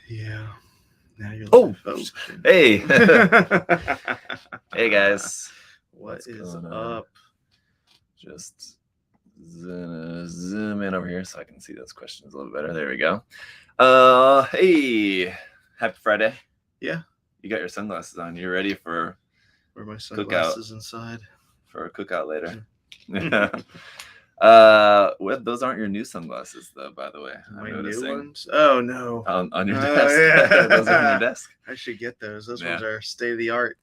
Yeah. Now you're Hey. Hey, guys. What What's is going up? on? Just zoom in over here so I can see those questions a little better. There we go. Hey. Happy Friday. Yeah. You got your sunglasses on. You ready for Where are my sunglasses inside? For a cookout later. Those aren't your new sunglasses, though, by the way. My I'm noticing. new ones? Oh, no. On your desk. Yeah. Those are on your desk. I should get those. Those Yeah. ones are state of the art.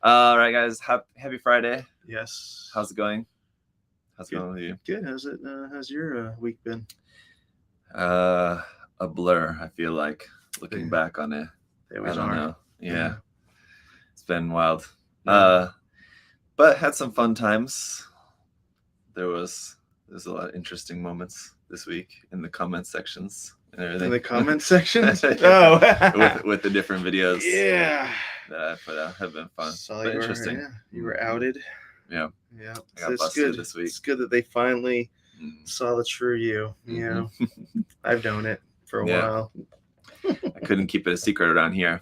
All right, guys. Happy Friday. Yes. How's it going? How's it going with you? Good. How's your week been? A blur, I feel like, looking back on it. They I always don't are. know. Yeah. It's been wild. Yeah. But had some fun times. There's a lot of interesting moments this week in the comment sections and everything. In the comment sections? Oh. with the different videos. Yeah. That I put out have been fun. Saw but you interesting. You were outed. Yeah. Yeah. I got busted this week. It's good that they finally saw the true you. You know, I've known it for a while. I couldn't keep it a secret around here.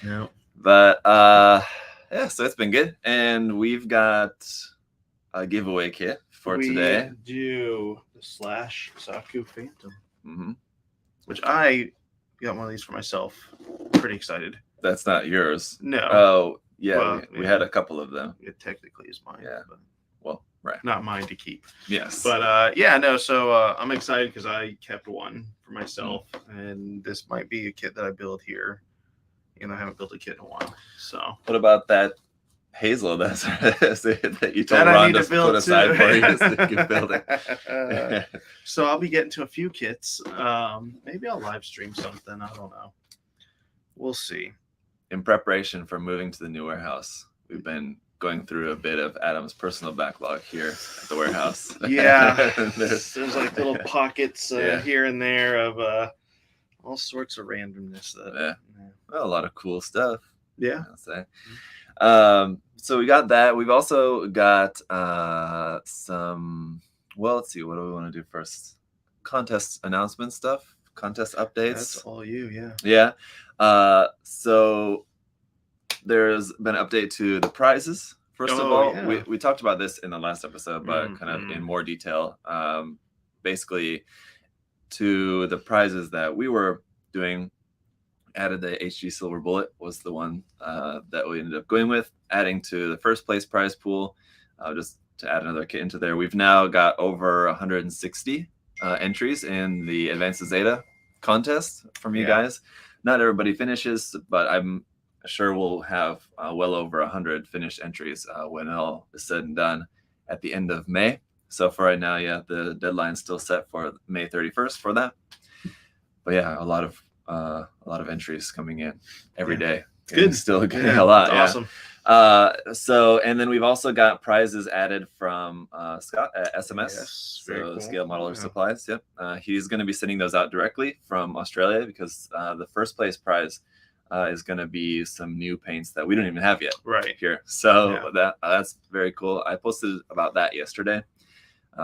No. But yeah, so it's been good. And we've got a giveaway kit for today. We do the /Zaku Phantom. Which I got one of these for myself. Pretty excited. That's not yours. No. Oh, yeah. Well, we had a couple of them. It technically is mine. Yeah. But well, right. Not mine to keep. Yes. But yeah, no. So I'm excited because I kept one for myself, and this might be a kit that I build here. And I haven't built a kit in a while. So what about that Hazel that you told Ron to put aside for you so you can build it? So I'll be getting to a few kits. Maybe I'll live stream something. I don't know. We'll see. In preparation for moving to the new warehouse, we've been going through a bit of Adam's personal backlog here at the warehouse. Yeah. there's like little pockets here and there of all sorts of randomness. Well, a lot of cool stuff. Yeah. I'll say. So we got that. We've also got some. Well, let's see. What do we want to do first? Contest announcement stuff. Contest updates. That's all you. Yeah. Yeah. So there's been an update to the prizes. First of all, we talked about this in the last episode, but kind of in more detail. Basically, to the prizes that we were doing, added the HG Silver Bullet was the one that we ended up going with, adding to the first place prize pool, just to add another kit into there. We've now got over 160 entries in the Advanced Zeta contest from you guys. Not everybody finishes, but I'm sure we'll have well over 100 finished entries when all is said and done at the end of May. So for right now, the deadline's still set for May 31st for that. But yeah, a lot of entries coming in every day. It's good. Still getting a lot. Awesome. So, and then we've also got prizes added from Scott at SMS. Yes, so cool. Scale Modeler Supplies. Yep. He's going to be sending those out directly from Australia because the first place prize is going to be some new paints that we don't even have yet here. So that's very cool. I posted about that yesterday.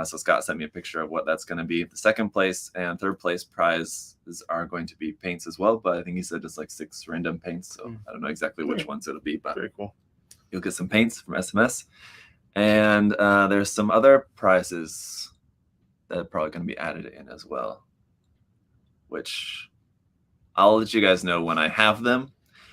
So Scott sent me a picture of what that's going to be. The second place and third place prizes are going to be paints as well, but I think he said it's like 6 random paints. So I don't know exactly which ones it'll be, but very cool. You'll get some paints from SMS. And there's some other prizes that are probably going to be added in as well, which I'll let you guys know when I have them.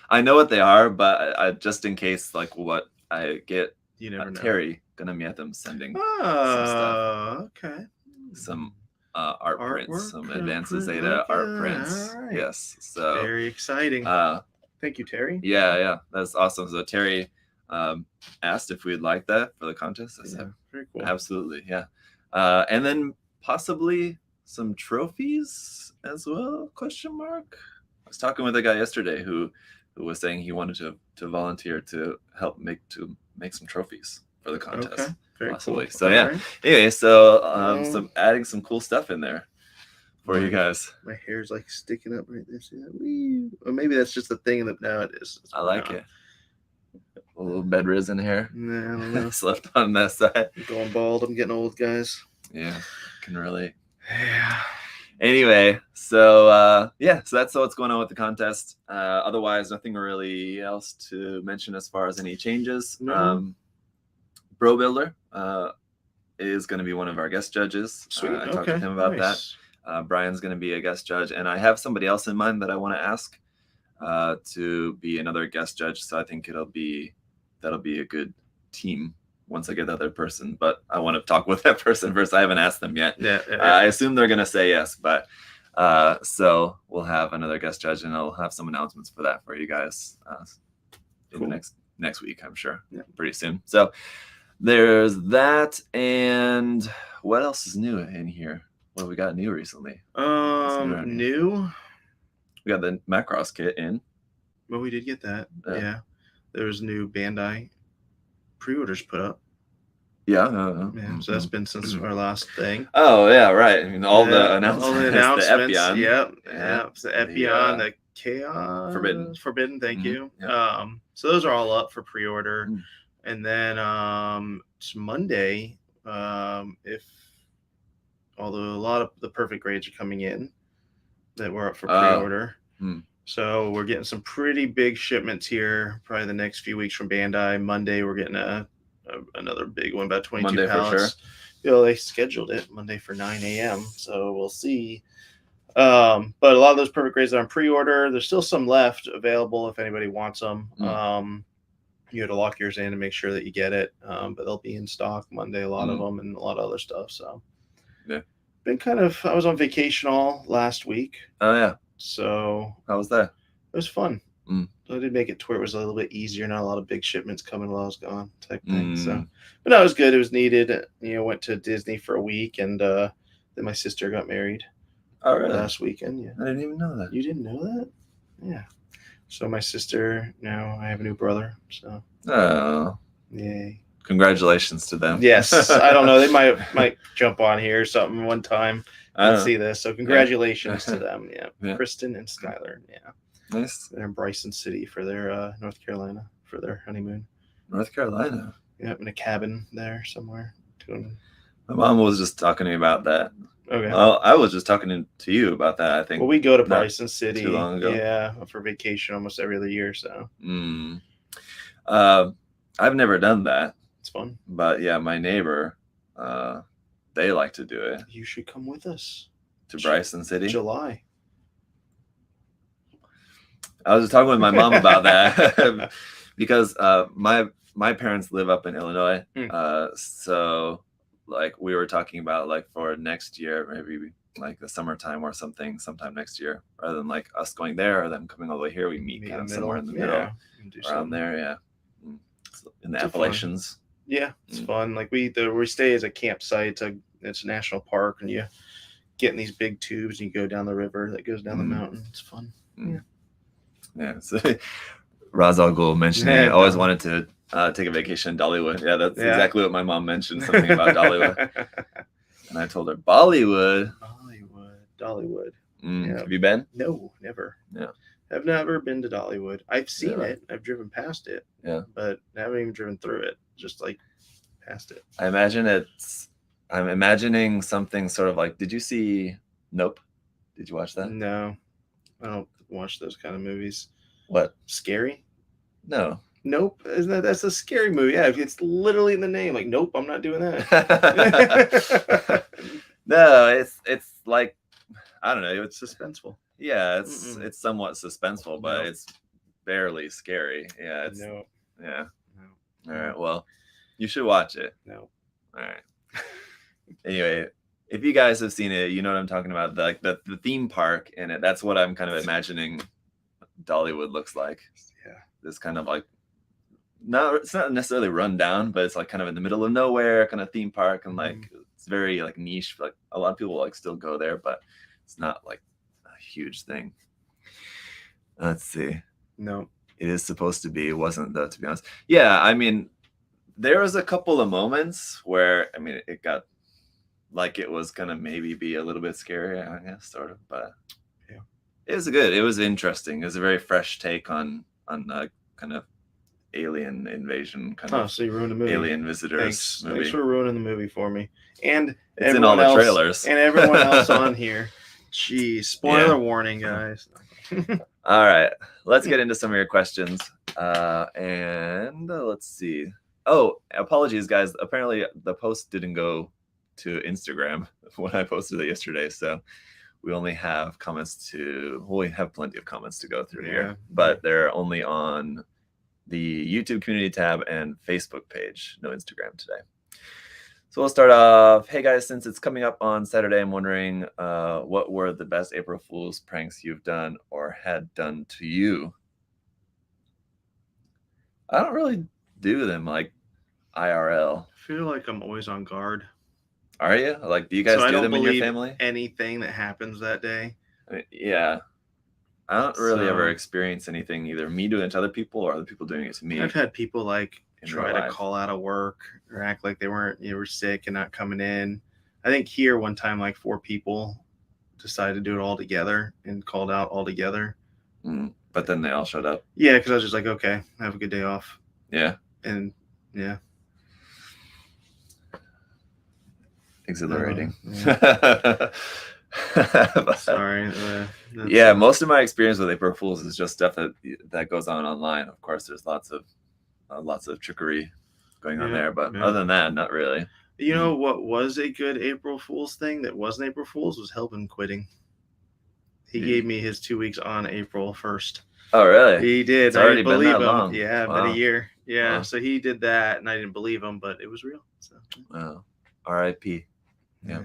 I know what they are, but I just in case, like what I get, you never know. Terry gonna meet them sending some stuff. Okay. Some art prints, some Advanced Zeta art prints. Right. Yes. So very exciting. Thank you, Terry. Yeah, that's awesome. So Terry asked if we'd like that for the contest. I said, very cool. Absolutely, yeah. And then possibly some trophies as well? ? I was talking with a guy yesterday who was saying he wanted to volunteer to help make some trophies for the contest. Okay. Very possibly. Cool. So yeah. Right. Anyway, so adding some cool stuff in there for you guys. My hair's like sticking up right there. See that? Wee. Or maybe that's just the thing that now it is. I like it. A little bed risen hair. Nah, I don't know. It's left on that side. I'm going bald. I'm getting old, guys. Yeah, can relate. Yeah. Anyway, so so that's what's going on with the contest. Otherwise, nothing really else to mention as far as any changes. No. Bro Builder is going to be one of our guest judges. Sweet. I talked to him about that. Brian's going to be a guest judge, and I have somebody else in mind that I want to ask to be another guest judge. So I think that'll be a good team once I get the other person. But I want to talk with that person first. I haven't asked them yet. Yeah. I assume they're going to say yes, but so we'll have another guest judge, and I'll have some announcements for that for you guys in the next week, I'm sure. Yeah, pretty soon. So there's that, and what else is new in here? What have we got new recently? New? We got the Macross kit in. Well, we did get that. Yeah. There was new Bandai pre-orders put up. Yeah. So that's been since our last thing. Oh, yeah, right. I mean, all the announcements. All the announcements. The Ep.59. Yep. The Ep.59, the Chaos. Forbidden, thank you. Yeah. So those are all up for pre-order. And then it's Monday, if although a lot of the perfect grades are coming in that were up for pre-order. So we're getting some pretty big shipments here, probably the next few weeks from Bandai. Monday, we're getting another big one, about 22 Monday pallets. For sure. They scheduled it Monday for 9 a.m. So we'll see. But a lot of those perfect grades are on pre-order. There's still some left available if anybody wants them. You have to lock yours in and make sure that you get it. But they'll be in stock Monday, a lot of them, and a lot of other stuff. So yeah, I was on vacation all last week. Oh yeah. So how was that? It was fun. So I did make it to where it was a little bit easier, not a lot of big shipments coming while I was gone, type thing. So, but no, it was good. It was needed. Went to Disney for a week, and then my sister got married. Oh, really? Last weekend. Yeah, I didn't even know that. You didn't know that? Yeah. So my sister, now I have a new brother. So. Oh. Yay. Congratulations to them. Yes. I don't know. They might jump on here or something one time and see this. So congratulations to them. Yeah. Kristen and Skylar. Yeah. Nice. They're in Bryson City for their North Carolina for their honeymoon. North Carolina. Yep, in a cabin there somewhere. My mom was just talking to me about that. Okay. Well, I was just talking to you about that, I think. Well, we go to Bryson City too long ago. Yeah, for vacation almost every other year. So. I've never done that. It's fun. But yeah, my neighbor, they like to do it. You should come with us to Bryson City. July. I was just talking with my mom about that because my parents live up in Illinois. So like we were talking about like for next year, maybe like the summertime or sometime next year, rather than like us going there or them coming all the way here, we meet kind of somewhere in the middle, around there. Yeah. In the Appalachians. Yeah, it's fun. Like we stay as a campsite. It's a national park, and you get in these big tubes and you go down the river that goes down the mountain. It's fun. Yeah. So Ra's al Ghul mentioned I always wanted to take a vacation in Dollywood. Yeah, that's exactly what my mom mentioned. Something about Dollywood, and I told her Bollywood. Dollywood. Have you been? No, never. Yeah. I've never been to Dollywood. I've seen it. I've driven past it. Yeah. But I haven't even driven through it. Just like past it. I'm imagining something sort of like, did you see Nope? Did you watch that? No. I don't watch those kind of movies. What? Scary? No. Nope. That's a scary movie. Yeah, it's literally in the name. Like, nope, I'm not doing that. No, it's like, I don't know. It's suspenseful. Yeah, it's somewhat suspenseful, but it's barely scary. Yeah, it's no. Yeah. No. All right. Well, you should watch it. No. All right. Anyway, if you guys have seen it, you know what I'm talking about. Like the theme park in it. That's what I'm kind of imagining Dollywood looks like. Yeah. This kind of like it's not necessarily run down, but it's like kind of in the middle of nowhere kind of theme park, and like it's very like niche. Like a lot of people like still go there, but it's not like a huge thing. Let's see. No. It is supposed to be. It wasn't, though, to be honest. Yeah, I mean, there was a couple of moments where, I mean, it got like it was going to maybe be a little bit scary, I guess, sort of. But yeah, it was good. It was interesting. It was a very fresh take on kind of alien invasion, kind of so you ruined the movie. Alien visitors movie. Thanks for ruining the movie for me. And it's in all the trailers. And everyone else on here. Jeez, spoiler warning, guys. All right, let's get into some of your questions. And let's see. Oh, apologies, guys. Apparently, the post didn't go to Instagram when I posted it yesterday, so we only have comments to. Well, we have plenty of comments to go through here, but they're only on the YouTube community tab and Facebook page. No Instagram today. So we'll start off. Hey guys, since it's coming up on Saturday, I'm wondering what were the best April Fool's pranks you've done or had done to you? I don't really do them like IRL. I feel like I'm always on guard. Are you? Like, do you guys do them in your family? Anything that happens that day. I mean, yeah. I don't really ever experience anything, either me doing it to other people or other people doing it to me. I've had people like try to call out of work or act like they were sick and not coming in. I think here one time like 4 people decided to do it all together and called out all together. But then they all showed up. Yeah, because I was just like, okay, have a good day off. Yeah. And yeah. Exhilarating. Yeah. Sorry. Yeah, most of my experience with April Fools is just stuff that goes on online. Of course, there's lots of trickery going on there, but other than that, not really. You know what was a good April Fool's thing that wasn't April Fool's was Helbin quitting. He gave me his 2 weeks on April 1st. Oh, really? He did. It's already been that him. long. Yeah, been a year. Yeah, so he did that, and I didn't believe him, but it was real. So. Wow. R.I.P. Yeah.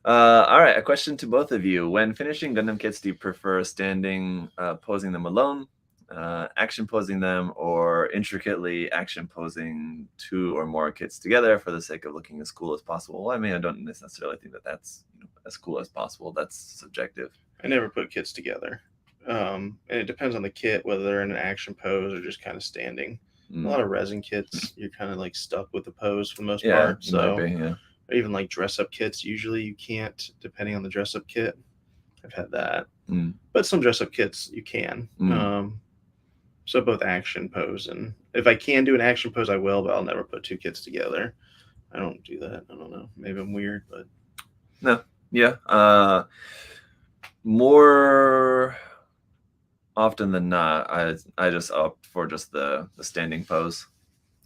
All right, a question to both of you. When finishing Gundam kits, do you prefer standing posing them alone, action posing them, or intricately action posing 2 or more kits together for the sake of looking as cool as possible? Well, I mean, I don't necessarily think that that's as cool as possible. That's subjective. I never put kits together. And it depends on the kit, whether they're in an action pose or just kind of standing. A lot of resin kits, you're kind of like stuck with the pose for the most part. So or even like dress-up kits, usually you can't, depending on the dress-up kit. I've had that. But some dress-up kits you can. So both action pose, and if I can do an action pose, I will, but I'll never put 2 kits together. I don't do that. I don't know. Maybe I'm weird, but no. Yeah. More often than not, I just opt for just the standing pose.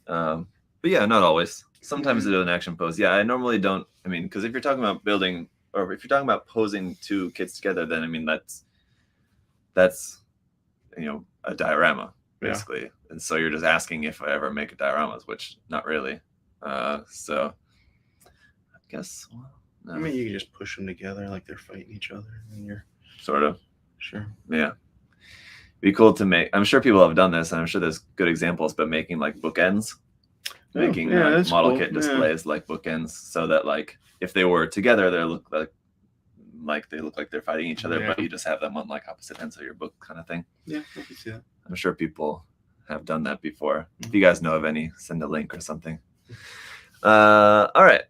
But yeah, not always. Sometimes I do an action pose. Yeah, I normally don't. I mean, because if you're talking about building, or if you're talking about posing 2 kits together, then I mean that's a diorama basically, and so you're just asking if I ever make a dioramas, which not really. So I guess. Well, no. I mean, you can just push them together like they're fighting each other, and you're sort of sure. Yeah. Be cool to make. I'm sure people have done this, and I'm sure there's good examples, but making like bookends. Making model kit displays like bookends, so that like if they were together, they look like they're fighting each other, but you just have them on like opposite ends of your book, kind of thing. Yeah, I can see that. I'm sure people have done that before. If you guys know of any, send a link or something. All right,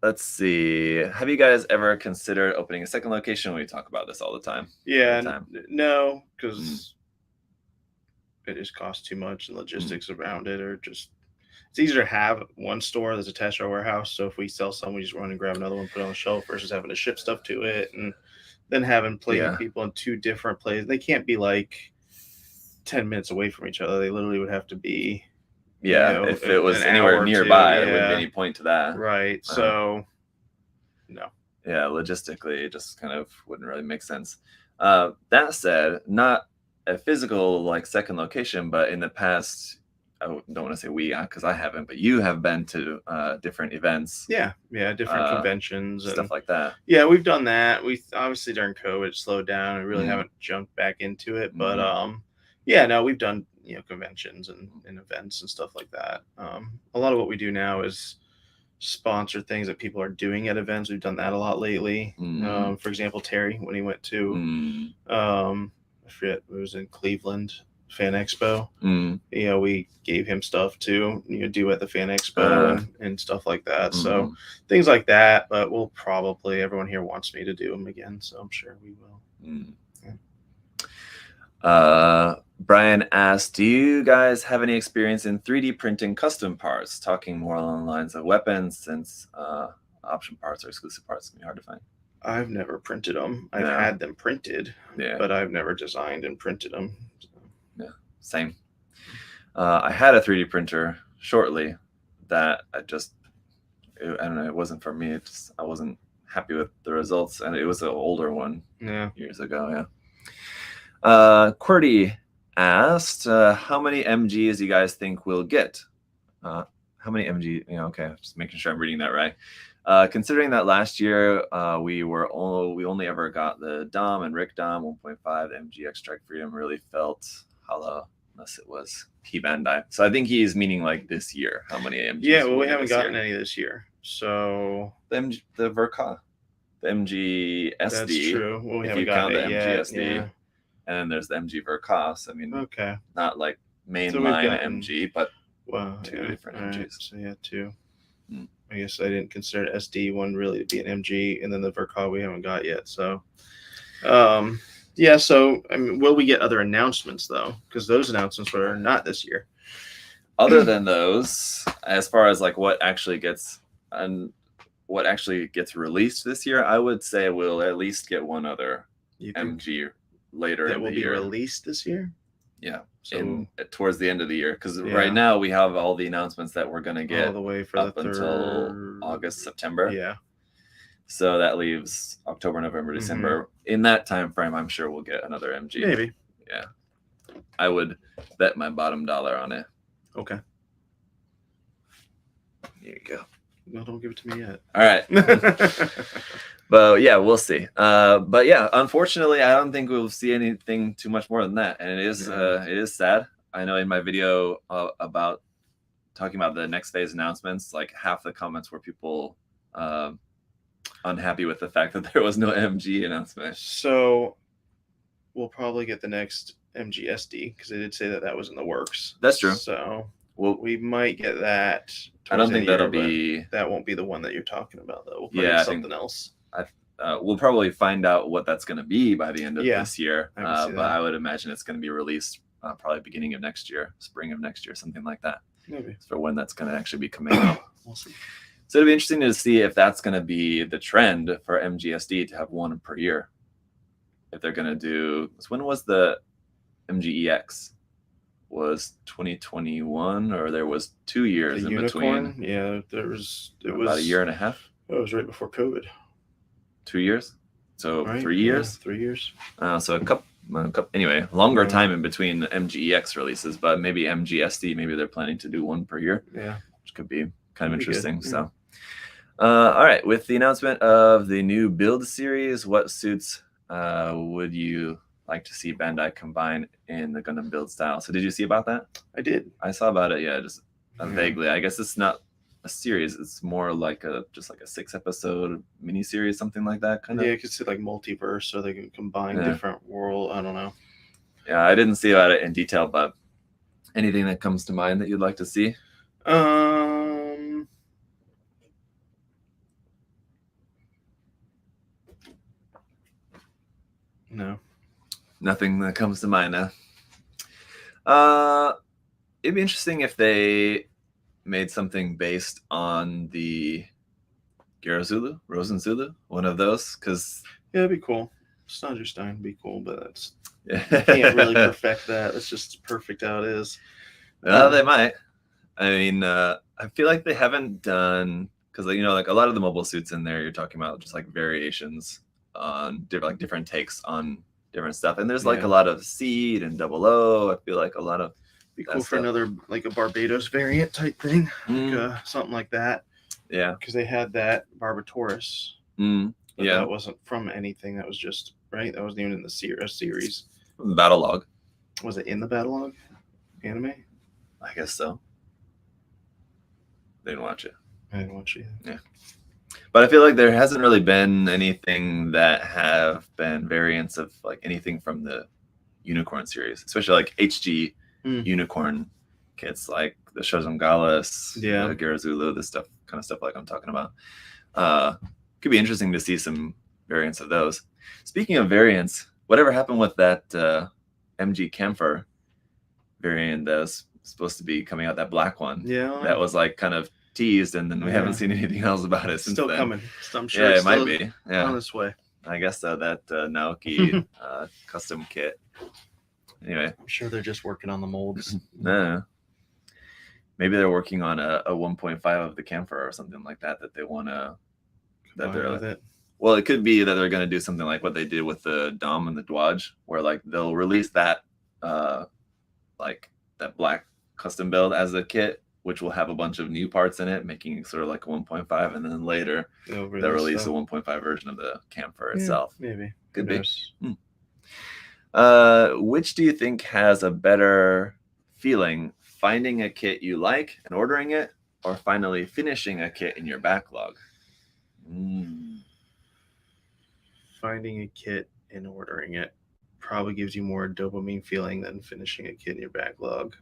let's see. Have you guys ever considered opening a second location? We talk about this all the time. Yeah, no, because it just costs too much, and logistics around it are just. It's easier to have one store that's attached to our warehouse. So if we sell some, we just run and grab another one, put it on the shelf, versus having to ship stuff to it and then having people in 2 different places. They can't be like 10 minutes away from each other. They literally would have to be. If it was anywhere nearby, it wouldn't be any point to that. Right. So, no. Yeah, logistically, it just kind of wouldn't really make sense. That said, not a physical like second location, but in the past. I don't want to say we, because I haven't, but you have been to different events. Yeah, different conventions and stuff like that. Yeah, we've done that. We obviously during COVID slowed down. We really haven't jumped back into it, but we've done conventions and events and stuff like that. A lot of what we do now is sponsor things that people are doing at events. We've done that a lot lately. For example, Terry, when he went to I forget, it was in Cleveland. Fan Expo. We gave him stuff to do at the Fan Expo and stuff like that. So things like that, but we'll probably, everyone here wants me to do them again, so I'm sure we will. Brian asked, do you guys have any experience in 3D printing custom parts? Talking more along the lines of weapons, since option parts or exclusive parts can be hard to find. I've never printed them. I've had them printed, but I've never designed and printed them. So. Yeah, same. I had a 3D printer shortly that I don't know, it wasn't for me. I wasn't happy with the results, and it was an older one years ago. QWERTY asked, how many MGs you guys think we'll get? How many MG? Okay, just making sure I'm reading that right. Considering that last year we only ever got the Dom and Rick Dom 1.5 MG Extract Freedom really felt hollow unless it was P Bandai. So I think he's meaning like this year. How many MGs? Yeah, well, we haven't gotten any this year. So the Verka, the MG SD. That's true. Well, we haven't gotten the MG SD, and then there's the MG Verkas. I mean, not like mainline MG, but two different MGs. Right. So yeah, two. I guess I didn't consider SD one really to be an MG, and then the Verka we haven't got yet. So, yeah. So I mean, will we get other announcements though? Because those announcements were not this year. Other than those, as far as like what actually gets released this year, I would say we'll at least get one other MG later that in will the be year. Released this year. Yeah, so towards the end of the year, because right now we have all the announcements that we're gonna get all the way for up until August, September. Yeah. So that leaves October, November, December. In that time frame, I'm sure we'll get another MG. Maybe. Yeah. I would bet my bottom dollar on it. Okay. There you go. No, don't give it to me yet. All right. But yeah, we'll see. But yeah, unfortunately, I don't think we'll see anything too much more than that. And it is sad. I know in my video about talking about the next phase announcements, like half the comments were people unhappy with the fact that there was no MG announcement. So we'll probably get the next MG SD because they did say that was in the works. That's true. So we might get that. I don't think that'll be. That won't be the one that you're talking about, though. We'll probably get something else. We'll probably find out what that's going to be by the end of this year. But I would imagine it's going to be released probably beginning of next year, spring of next year, something like that. Maybe. For when that's going to actually be coming out. We'll see. So it'll be interesting to see if that's going to be the trend for MGSD to have one per year. If they're going to do, when was the MGEX? Was 2021, or there was 2 years in between? Yeah, it was about a year and a half. It was right before COVID. 2 years, so 3 years. 3 years. So a couple. Anyway, longer time in between the MGEX releases, but maybe MGSD, maybe they're planning to do one per year. Yeah, which could be kind of interesting. So, all right, with the announcement of the new build series, what suits would you like to see Bandai combine in the Gundam build style? So did you see about that? I did. I saw about it. Yeah, just vaguely. I guess it's not a series. It's more like just like a 6-episode miniseries, something like that. Kind of. Yeah, you could see like multiverse, so they can combine different world. I don't know. Yeah, I didn't see about it in detail, but anything that comes to mind that you'd like to see? No. Nothing that comes to mind now. It'd be interesting if they made something based on the Gerozulu, Rosenzulu, one of those, because it'd be cool. Stein would be cool, but that's you can't really perfect that. It's just perfect how it is. They might. I mean, I feel like they haven't done, because like a lot of the mobile suits in there, you're talking about just like variations on different takes on different stuff, and there's like a lot of Seed and 00. I feel like a lot of be cool for another like a Barbados variant type thing, like, something like that. Yeah, because they had that Barbataurus. But that wasn't from anything. That was just that wasn't even in the series. From the battle log. Was it in the battle log anime? I guess so. Didn't watch it. I didn't watch it. Yeah. But I feel like there hasn't really been anything that have been variants of like anything from the Unicorn series, especially like HG Unicorn kits, like the Shozongalas, the Gerozulu, this kind of stuff like I'm talking about. Could be interesting to see some variants of those. Speaking of variants, whatever happened with that MG Camphor variant that was supposed to be coming out, that black one? Yeah. That was like kind of teased, and then we haven't seen anything else about it since still then. coming. I'm sure it might be. Yeah, on its way. I guess so. That Naoki custom kit. Anyway, I'm sure they're just working on the molds. No. Maybe they're working on a 1.5 of the camphor or something like that they want to. That they're with it. Well, it could be that they're going to do something like what they did with the Dom and the Dwaj, where like they'll release that, like that black custom build as a kit, which will have a bunch of new parts in it, making it sort of like a 1.5, and then later they'll release a 1.5 version of the camphor itself. Maybe. Could be. Which do you think has a better feeling, finding a kit you like and ordering it, or finally finishing a kit in your backlog? Finding a kit and ordering it probably gives you more dopamine feeling than finishing a kit in your backlog.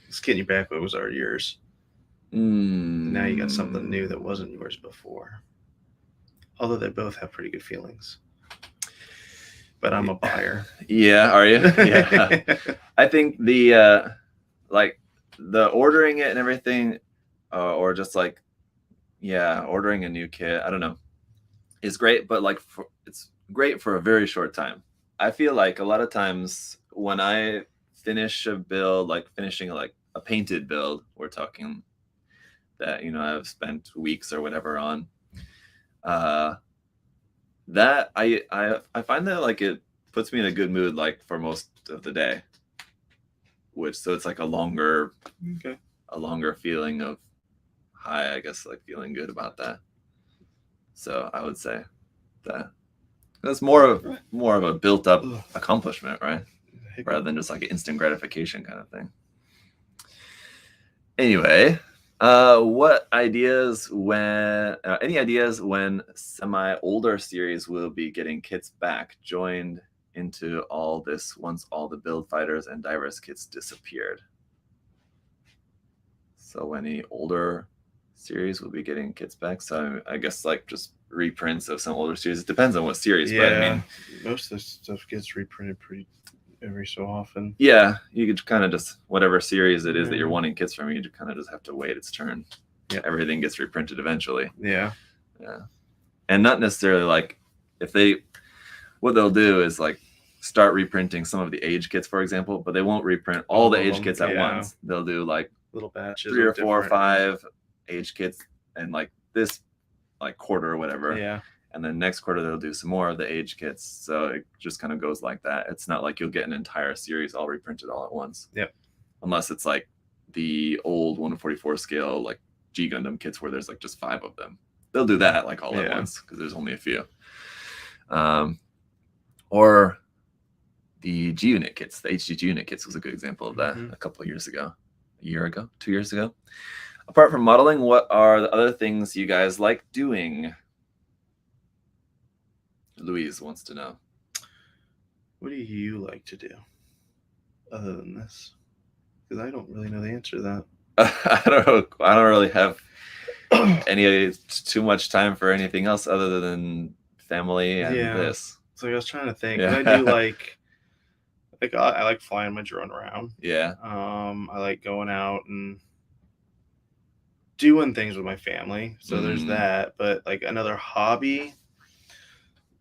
This kit in your backlog was already yours. Now you got something new that wasn't yours before. Although they both have pretty good feelings. But I'm a buyer. Yeah, are you? Yeah. I think the like the ordering it and everything, or just like, ordering a new kit, I don't know, is great, but like it's great for a very short time. I feel like a lot of times when I finish a build, like finishing like a painted build, we're talking that, I've spent weeks or whatever on, that I find that like it puts me in a good mood like for most of the day, so it's like a longer feeling of high, I guess, like feeling good about that. So I would say that that's more of a built up accomplishment, right? Rather than just like an instant gratification kind of thing. Anyway, what ideas any ideas when semi-older series will be getting kits back, joined into all this once all the build fighters and diverse kits disappeared? So any older series will be getting kits back. So I guess like just reprints of some older series. It depends on what series, but I mean, most of this stuff gets reprinted pretty every so often. Yeah, you could kind of just whatever series it is that you're wanting kits from, you kind of just have to wait its turn. Yeah, everything gets reprinted eventually. Yeah, and not necessarily like what they'll do is like start reprinting some of the age kits, for example, but they won't reprint all the age kits at once. They'll do like little batches, 3 or 4 or 5 age kits, and like this like quarter or whatever. Yeah. And then next quarter they'll do some more of the age kits. So it just kind of goes like that. It's not like you'll get an entire series all reprinted all at once. Yep. Unless it's like the old 1/44 scale like G Gundam kits where there's like just 5 of them. They'll do that like all at once because there's only a few. Or the G Unit kits, the HD G Unit kits was a good example of that a couple of years ago. A year ago, 2 years ago. Apart from modeling, what are the other things you guys like doing? Louise wants to know. What do you like to do other than this? Because I don't really know the answer to that. I don't know. I don't really have too much time for anything else other than family and this. So I was trying to think. I do like I like flying my drone around. Yeah. I like going out and doing things with my family. So there's that. But like another hobby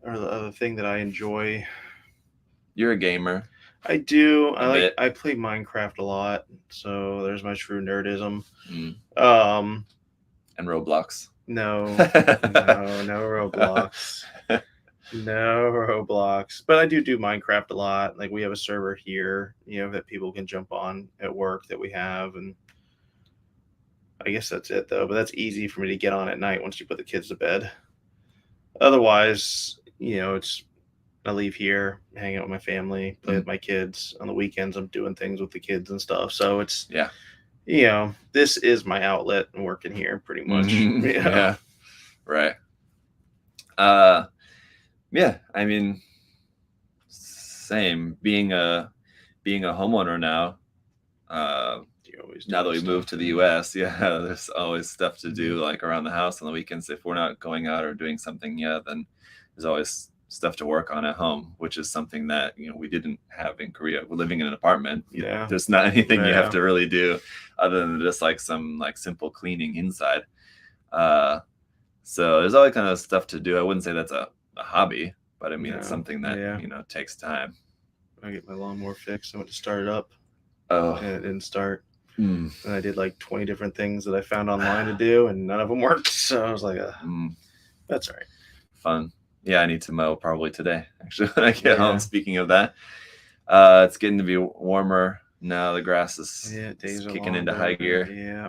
or the other thing that I enjoy. You're a gamer. I do. I play Minecraft a lot. So there's my true nerdism. And Roblox. No Roblox. No Roblox. But I do Minecraft a lot. Like we have a server here, that people can jump on at work that we have, and I guess that's it though. But that's easy for me to get on at night once you put the kids to bed. Otherwise, it's I leave here, hang out with my family, play with my kids. On the weekends, I'm doing things with the kids and stuff. So it's this is my outlet and working here pretty much. Yeah. Right. Yeah, I mean, same. Being a homeowner now. Now that we moved to the U.S., there's always stuff to do like around the house on the weekends. If we're not going out or doing something, then there's always stuff to work on at home, which is something that we didn't have in Korea. We're living in an apartment. There's not anything you have to really do other than just like some like simple cleaning inside. So there's all kind of stuff to do. I wouldn't say that's a hobby, but I mean it's something that takes time. I get my lawnmower fixed. I went to start it up. And it didn't start. And I did like 20 different things that I found online to do, and none of them worked. So I was like, that's all right. Fun. Yeah, I need to mow probably today, actually, when I get home. Speaking of that, it's getting to be warmer now. The grass is kicking into high gear. Yeah.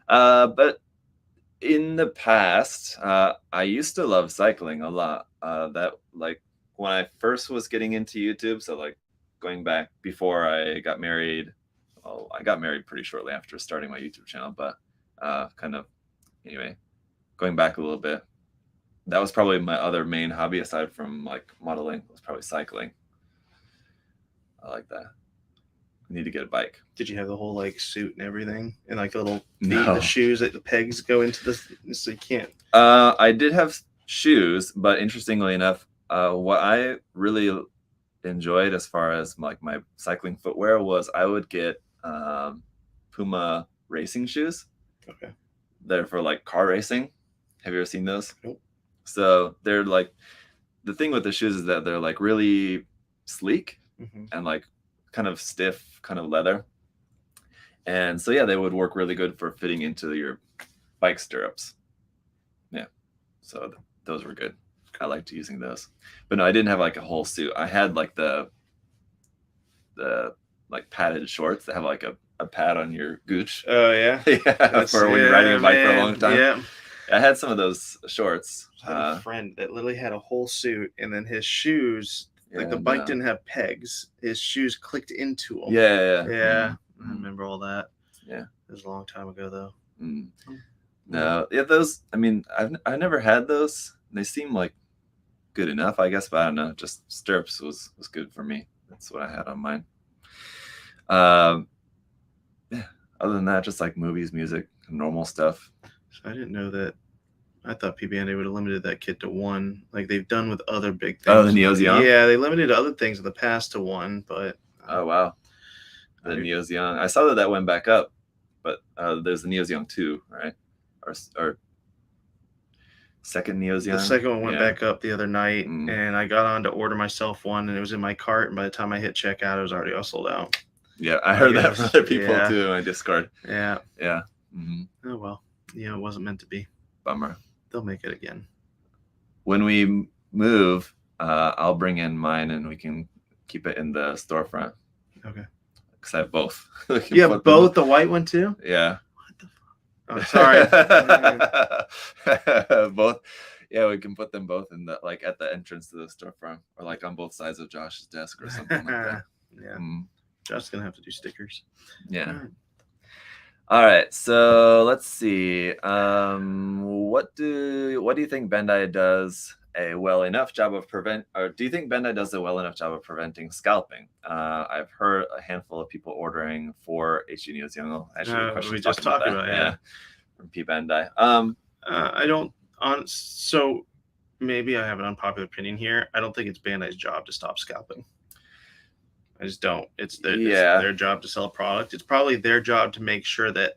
But in the past, I used to love cycling a lot. That like when I first was getting into YouTube, so like going back before I got married. Well, I got married pretty shortly after starting my YouTube channel, but anyway, going back a little bit, that was probably my other main hobby aside from like modeling, was probably cycling. I like that. I need to get a bike. Did you have the whole like suit and everything, and like the little the shoes that the pegs go into this, so you can't? I did have shoes, but interestingly enough, what I really enjoyed as far as like my cycling footwear was I would get Puma racing shoes. Okay. They're for like car racing. Have you ever seen those? Nope. So they're like, the thing with the shoes is that they're like really sleek and like kind of stiff, kind of leather. And so, yeah, they would work really good for fitting into your bike stirrups. Yeah. So those were good. I liked using those. But no, I didn't have like a whole suit. I had like the like padded shorts that have like a pad on your gooch. Oh yeah. For when you're riding a bike for a long time. Yeah. I had some of those shorts. I had a friend that literally had a whole suit, and then his shoes, like the bike didn't have pegs. His shoes clicked into them. Yeah. I remember all that. Yeah. It was a long time ago though. No, yeah, those. I mean, I never had those. They seem like good enough, I guess, but I don't know. Just stirrups was good for me. That's what I had on mine. Yeah. Other than that, just like movies, music, normal stuff. So I didn't know that. I thought PBNA would have limited that kit to one, like they've done with other big things. Oh, the Neo Zeon? Yeah, they limited other things in the past to one, but. Oh wow, the Neo Zeon. I saw that went back up, but there's the Neo Zeon 2, right? Or second Neo Zeon. The second one went back up the other night, and I got on to order myself one, and it was in my cart, and by the time I hit checkout, it was already all sold out. Yeah, I heard that from other people too in my Discord. Yeah. Oh well, it wasn't meant to be. Bummer. They'll make it again. When we move, I'll bring in mine, and we can keep it in the storefront. Okay. Because I have both. You have both, the white one too? Yeah. What the fuck? Oh, sorry. Both. Yeah, we can put them both in the like at the entrance to the storefront, or like on both sides of Josh's desk or something like that. Yeah. Josh's gonna have to do stickers. Yeah. All right. So let's see. What do you think Bandai does a well enough job of do you think Bandai does a well enough job of preventing scalping? I've heard a handful of people ordering for HD Neo Zeon. Actually, we just talked about that. From P Bandai. I don't. So maybe I have an unpopular opinion here. I don't think it's Bandai's job to stop scalping. I just don't. It's their job to sell a product. It's probably their job to make sure that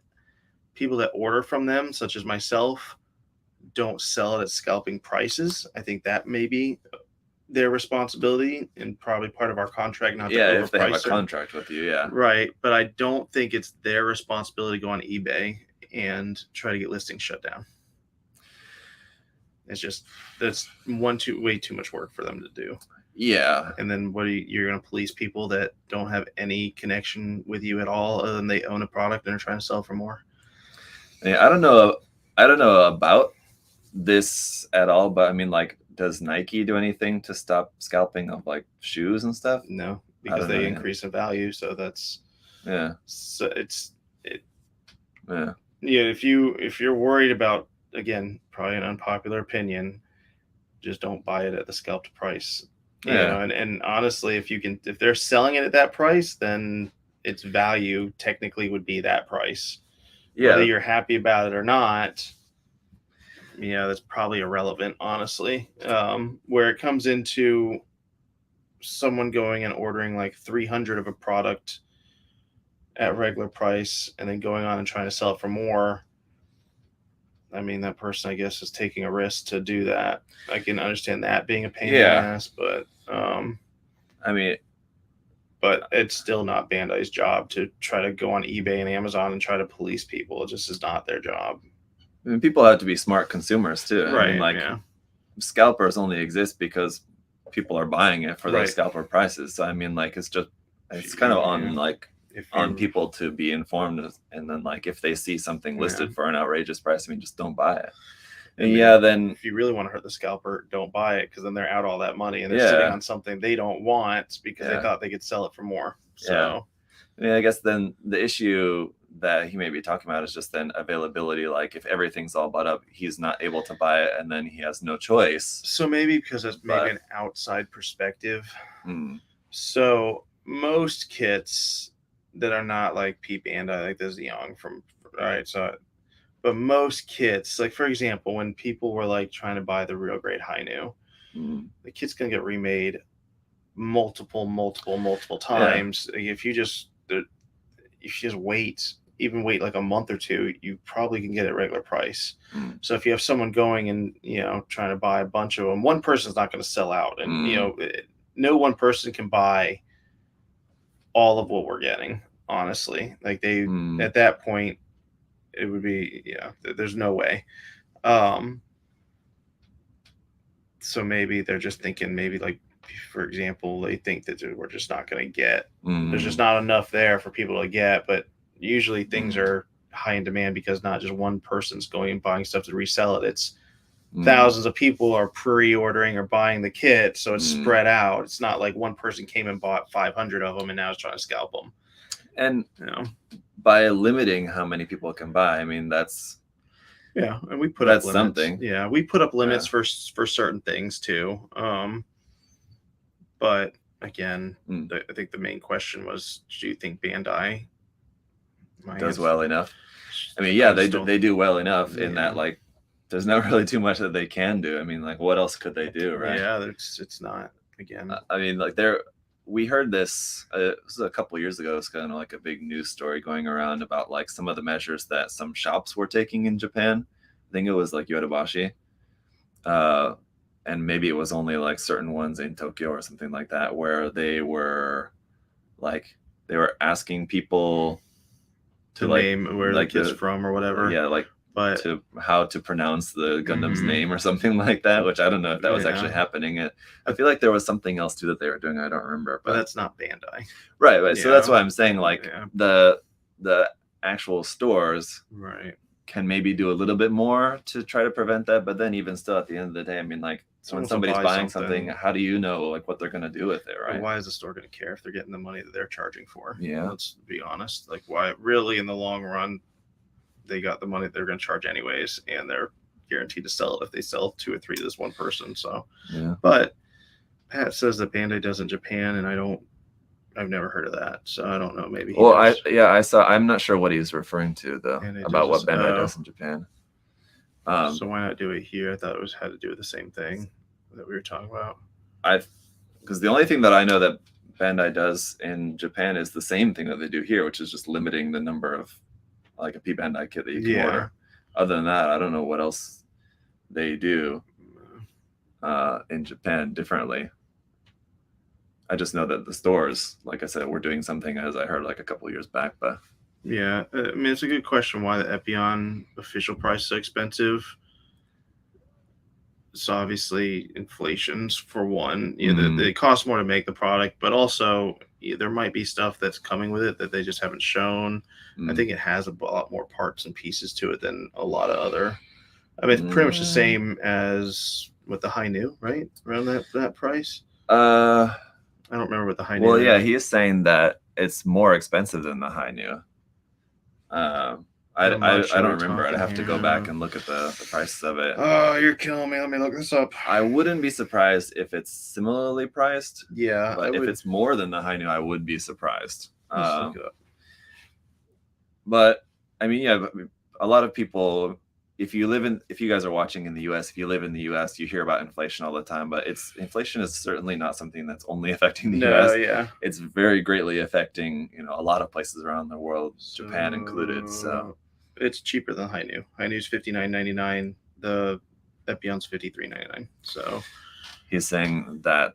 people that order from them, such as myself, don't sell it at scalping prices. I think that may be their responsibility and probably part of our contract. Not to if they have a contract with you, right. But I don't think it's their responsibility to go on eBay and try to get listings shut down. It's just that's way too much work for them to do. Yeah. And then you're going to police people that don't have any connection with you at all, other than they own a product and are trying to sell for more. Yeah, I don't know about this at all, but I mean, like, does Nike do anything to stop scalping of like shoes and stuff? No, because they increase in value. So that's So if you're worried about, again, probably an unpopular opinion, just don't buy it at the scalped price. You know, and honestly, if they're selling it at that price, then its value technically would be that price. Yeah. Whether you're happy about it or not, Yeah, that's probably irrelevant, honestly. Where it comes into someone going and ordering like 300 of a product at regular price and then going on and trying to sell it for more. I mean, that person, I guess, is taking a risk to do that. I can understand that being a pain in the ass, but I mean, but it's still not Bandai's job to try to go on eBay and Amazon and try to police people. It just is not their job. I mean, people have to be smart consumers too. Right. I mean, like, scalpers only exist because people are buying it for those scalper prices. So I mean, like, it's kind of on on people to be informed, and then like if they see something listed for an outrageous price, I mean, just don't buy it. And then if you really want to hurt the scalper, don't buy it, because then they're out all that money and they're sitting on something they don't want because they thought they could sell it for more. So I mean, I guess then the issue that he may be talking about is just then availability. Like if everything's all bought up, he's not able to buy it, and then he has no choice. So maybe because it's maybe an outside perspective. So most kits that are not like Pete Bandai, like this young from but most kits, like for example, when people were like trying to buy the real grade Hainu, the kit's gonna get remade multiple times. If you just wait like a month or two, you probably can get it at regular price. So if you have someone going and trying to buy a bunch of them, one person's not going to sell out, and no one person can buy all of what we're getting, honestly. Like they at that point it would be there's no way. So maybe they're just thinking, maybe like, for example, they think that we're just not going to get, there's just not enough there for people to get. But usually things are high in demand because not just one person's going and buying stuff to resell it. It's thousands of people are pre-ordering or buying the kit, so it's spread out. It's not like one person came and bought 500 of them and now is trying to scalp them. And by limiting how many people can buy, I mean, that's and we put up limits. Something. Yeah, we put up limits for certain things too. But again, I think the main question was, do you think Bandai does well enough? I mean, they do well enough in that, like, there's not really too much that they can do. I mean, like, what else could they do, right? Yeah, it's not, again. I mean, like, we heard this, this was a couple years ago. It's kind of like a big news story going around about like some of the measures that some shops were taking in Japan. I think it was like Yodobashi. And maybe it was only like certain ones in Tokyo or something like that, where they were asking people to name where the kid's from or whatever. Yeah, like to how to pronounce the Gundam's name or something like that, which I don't know if that was actually happening. I feel like there was something else too that they were doing. I don't remember. But that's not Bandai. Right. Yeah. So that's why I'm saying, like, the actual stores can maybe do a little bit more to try to prevent that. But then even still, at the end of the day, I mean, like, when somebody's buying something, how do you know like what they're going to do with it, right? Well, why is the store going to care if they're getting the money that they're charging for? Yeah. Let's be honest. Like, why really in the long run, they got the money that they're going to charge anyways, and they're guaranteed to sell it if they sell 2 or 3 to this one person. So, but Pat says that Bandai does in Japan, and I've never heard of that, so I don't know. Maybe. I saw. I'm not sure what he's referring to though about what Bandai does in Japan. So why not do it here? I thought it had to do with the same thing that we were talking about. Because the only thing that I know that Bandai does in Japan is the same thing that they do here, which is just limiting the number of like a P Bandai kit that you can order. Other than that, I don't know what else they do in Japan differently. I just know that the stores, like I said, were doing something, as I heard like a couple of years back. But yeah, I mean, it's a good question why the Epyon official price is so expensive. So obviously inflation's for one. It costs more to make the product, but also there might be stuff that's coming with it that they just haven't shown. I think it has a lot more parts and pieces to it than a lot of other. I mean, it's pretty much the same as with the Hainu, right? Around that price. I don't remember what the Hainu. Well, yeah, he is saying that it's more expensive than the Hainu. I don't remember. I'd have to go back and look at the prices of it. Oh, you're killing me. Let me look this up. I wouldn't be surprised if it's similarly priced. Yeah. But if it's more than the Hainu, I would be surprised. But I mean, a lot of people if you guys are watching in the US, if you live in the US, you hear about inflation all the time, but inflation is certainly not something that's only affecting the US. Yeah. It's very greatly affecting, a lot of places around the world, Japan included. So it's cheaper than Hainu. Hainu's $59.99. The Epion's $53.99. So he's saying that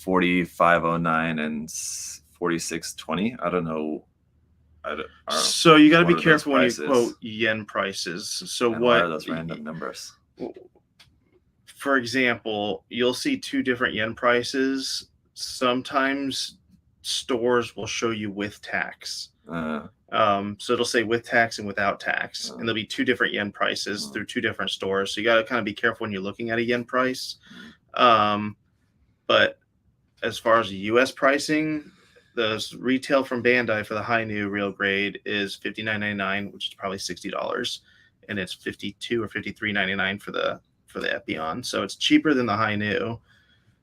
4509 and 4620. I don't know. So you got to be careful when you quote yen prices. So what are those random numbers? For example, you'll see two different yen prices. Sometimes stores will show you with tax. So it'll say with tax and without tax, and there'll be two different yen prices through two different stores. So you got to kind of be careful when you're looking at a yen price. But as far as US pricing, the retail from Bandai for the Hainu real grade is $59.99, which is probably $60, and it's $52 or $53.99 for the Epion. So it's cheaper than the Hainu.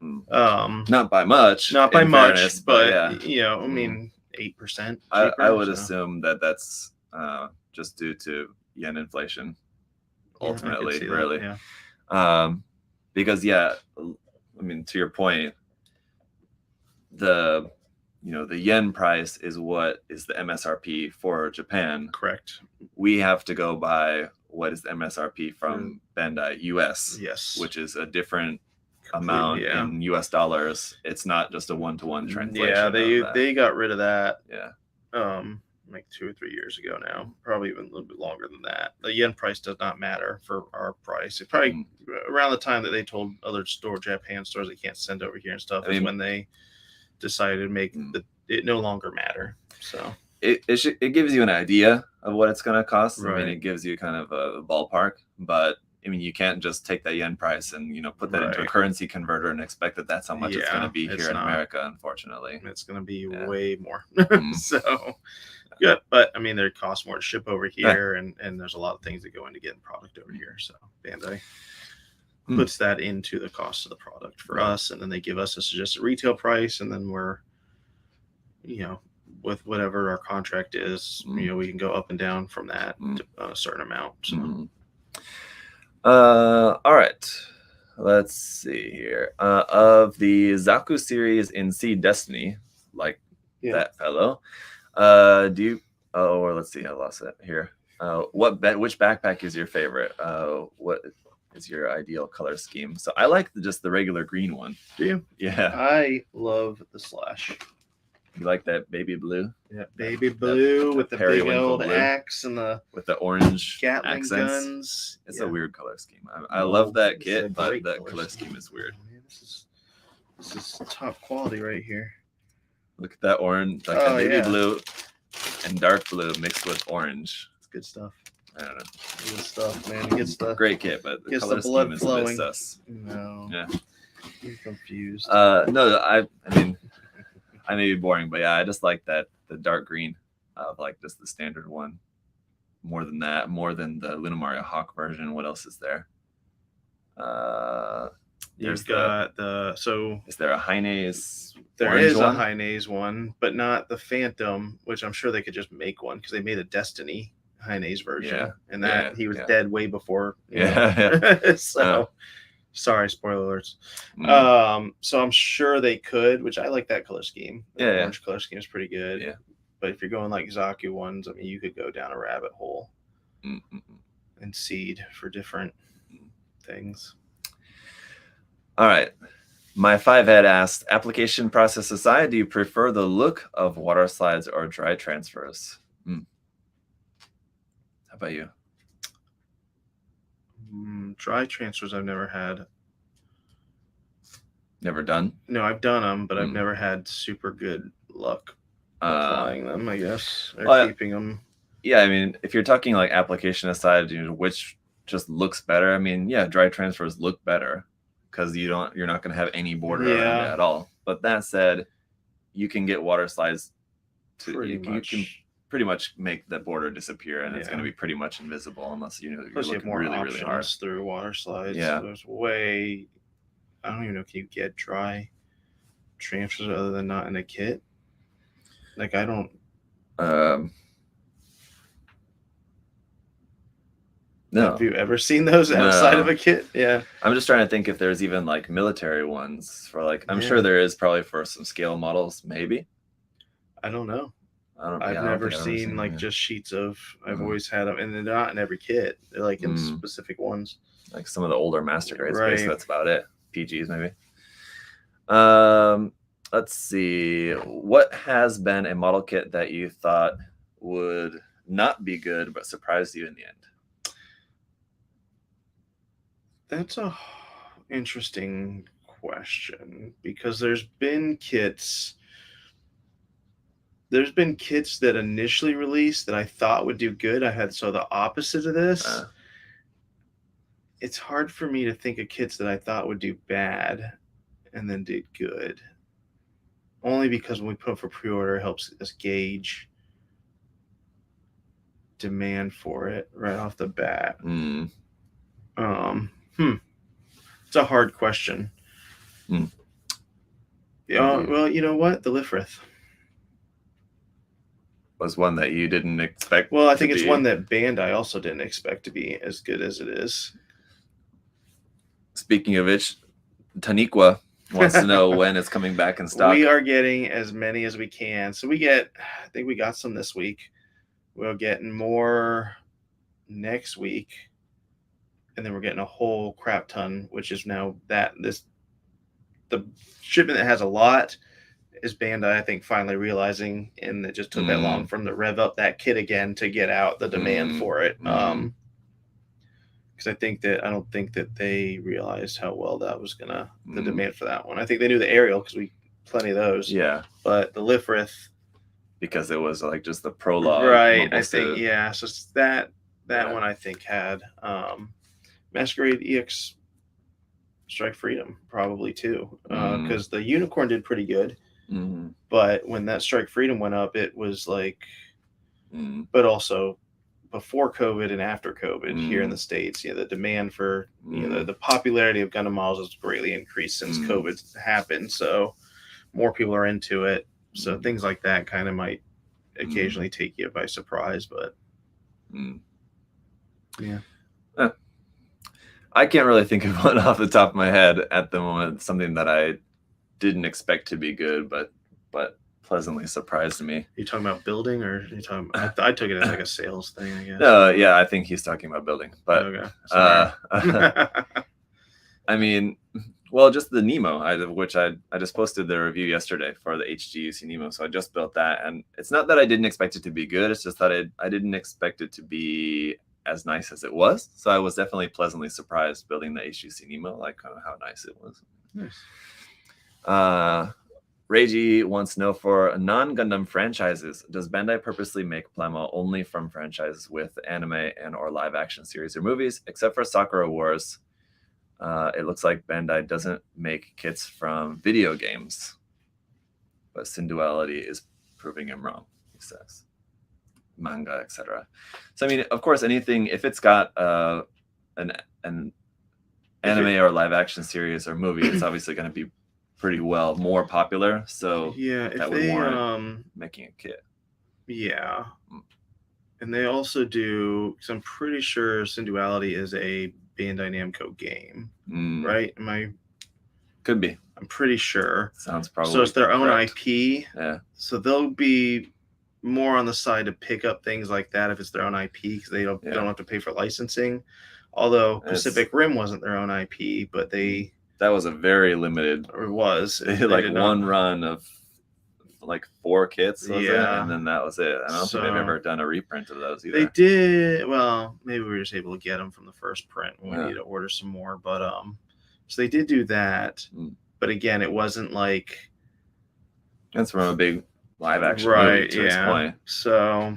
Not by much. Not by much, fairness, but yeah. I mean 8%. I would assume that's just due to yen inflation. Ultimately, really. Yeah. Because I mean, to your point, the yen price is what is the MSRP for Japan. Correct. We have to go by what is the MSRP from Bandai US. Yes. Which is a different amount in US dollars. It's not just a one-to-one translation. Yeah, they got rid of that. Yeah. Like 2 or 3 years ago now, probably even a little bit longer than that. The yen price does not matter for our price. It probably around the time that they told other Japan stores they can't send over here and stuff is when they decided to make it no longer matter. So it gives you an idea of what it's going to cost. Right. I mean, it gives you kind of a ballpark, but I mean, you can't just take that yen price and put that into a currency converter and expect that that's how much it's going to be here in America. Unfortunately, it's going to be way more. So. Good, but I mean, it costs more to ship over here, and there's a lot of things that go into getting product over here. So Bandai puts that into the cost of the product for us, and then they give us a suggested retail price, and then we're, with whatever our contract is, we can go up and down from that to a certain amount. So, all right, let's see here. Of the Zaku series in Sea Destiny, that fellow. Or let's see, I lost it here. Which backpack is your favorite? What is your ideal color scheme? So I like just the regular green one. Do you? Yeah. I love the Slash. You like that baby blue? Yeah, baby blue with the big old axe and with the orange Gatling accents. Guns. It's a weird color scheme. I love that kit, but that color scheme is weird. Man, this is top quality right here. Look at that orange, that baby blue and dark blue mixed with orange. It's good stuff. I don't know. Good stuff, man. It gets the great kit, but the color scheme is a bit sus. No. Yeah. You're confused. No, I mean, I may be boring, but yeah, I just like the dark green of just the standard one. More than that, more than the Lunamaria Hawk version. What else is there? You've got is there a Heine's? There is a Heine's one, but not the Phantom, which I'm sure they could just make one because they made a Destiny Heine's version, and that he was dead way before. So sorry, spoiler alerts. So I'm sure they could, which I like that color scheme. The orange color scheme is pretty good. Yeah. But if you're going like Zaku ones, I mean, you could go down a rabbit hole and seed for different things. All right. My 5-head asked, application process aside, do you prefer the look of water slides or dry transfers? How about you? Dry transfers I've never had. Never done? No, I've done them, but I've never had super good luck applying them, I guess, or keeping them. Yeah, I mean, if you're talking like application aside, which just looks better, I mean, dry transfers look better. Because you're not going to have any border around it at all. But that said, you can get water slides you can pretty much make the border disappear, and it's going to be pretty much invisible unless you're looking more really, really hard through water slides. Yeah, there's I don't even know if you get dry transfers other than not in a kit. Like I don't. No. Have you ever seen those outside of a kit? Yeah. I'm just trying to think if there's even like military ones for like. I'm sure there is probably for some scale models, maybe. I don't know. I've I've never seen like just sheets of. I've always had them, and they're not in every kit. They're like in specific ones. Like some of the older master grades, basically that's about it. PGs maybe. Let's see. What has been a model kit that you thought would not be good but surprised you in the end? That's a interesting question because there's been kits that initially released that I thought would do good. I had the opposite of this. It's hard for me to think of kits that I thought would do bad and then did good. Only because when we put them for pre-order, it helps us gauge demand for it right off the bat. It's a hard question. Yeah, well, you know what? The Lifrith was one that you didn't expect. Well, I think it's one that Bandai also didn't expect to be as good as it is. Speaking of which, Taniqua wants to know when it's coming back in stock. We are getting as many as we can. So I think we got some this week. We'll get more next week. And then we're getting a whole crap ton, which is now the shipment that has a lot is Bandai, I think, finally realizing, and it just took that long for them to rev up that kit again to get out the demand for it. Because I don't think that they realized how well that was the demand for that one. I think they knew the Ariel because we plenty of those. Yeah. But the Lifrith, because it was like just the prologue. Right. I think, yeah. So that one I think had Masquerade EX Strike Freedom probably too, because the Unicorn did pretty good. But when that Strike Freedom went up, it was like, but also before COVID and after COVID here in the States, the demand for the popularity of Gundam models has greatly increased since COVID happened. So more people are into it. So things like that kind of might occasionally take you by surprise, but yeah. I can't really think of one off the top of my head at the moment. Something that I didn't expect to be good, but pleasantly surprised me. You talking about building, or you talking? I took it as like a sales thing, I guess. Yeah, I think he's talking about building. But okay. I mean, well, just the Nemo, which I just posted the review yesterday for the HGUC Nemo. So I just built that, and it's not that I didn't expect it to be good. It's just that I didn't expect it to be as nice as it was. So I was definitely pleasantly surprised building the HGUC Nemo, like kind of how nice it was. Nice. Reiji wants to know, for non-Gundam franchises, does Bandai purposely make Plamo only from franchises with anime and or live action series or movies? Except for Sakura Wars, it looks like Bandai doesn't make kits from video games. But Synduality is proving him wrong, he says. Manga, etc. So I mean, of course, anything, if it's got an anime or live action series or movie, it's obviously going to be pretty well more popular. So yeah, that would warrant making a kit. Yeah. And they also do, because I'm pretty sure Synduality is a Bandai Namco game, right? Could be. I'm pretty sure. Sounds probably so. It's their own correct. IP. Yeah. So they'll be more on the side to pick up things like that if it's their own IP, because they don't have to pay for licensing. Although Pacific Rim wasn't their own IP, but that was a very limited. Or it was. They did like one run of like 4 kits, and then that was it. I don't think they've ever done a reprint of those either. They did. Well, maybe we were just able to get them from the first print. We need to order some more, but so they did do that. But again, it wasn't like that's from a big live action movie to this point. So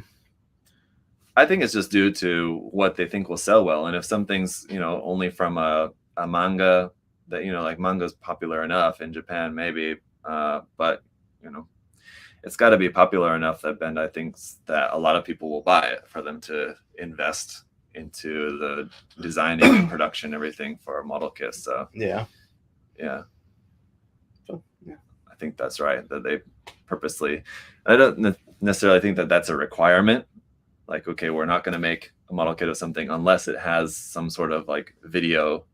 I think it's just due to what they think will sell well, and if something's only from a manga that like manga's popular enough in Japan, maybe, but it's got to be popular enough that Bandai thinks that a lot of people will buy it for them to invest into the designing and production, everything for a model kit. So yeah. So, I think that's right, that they purposely. I don't necessarily think that that's a requirement. Like, okay, we're not going to make a model kit of something unless it has some sort of like video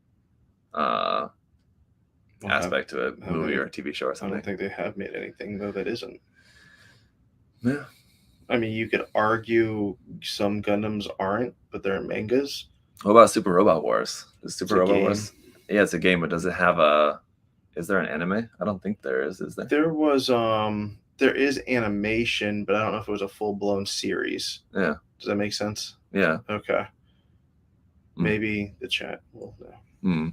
aspect to it, movie or a TV show or something. I don't think they have made anything though that isn't. Yeah. I mean, you could argue some Gundams aren't, but they're mangas. What about Super Robot Wars? Is Super Robot Wars? Yeah, it's a game, but does it have a? Is there an anime? I don't think there is. Is there? There was there is animation, but I don't know if it was a full-blown series. Yeah. Does that make sense? Yeah. Okay. Maybe the chat will know.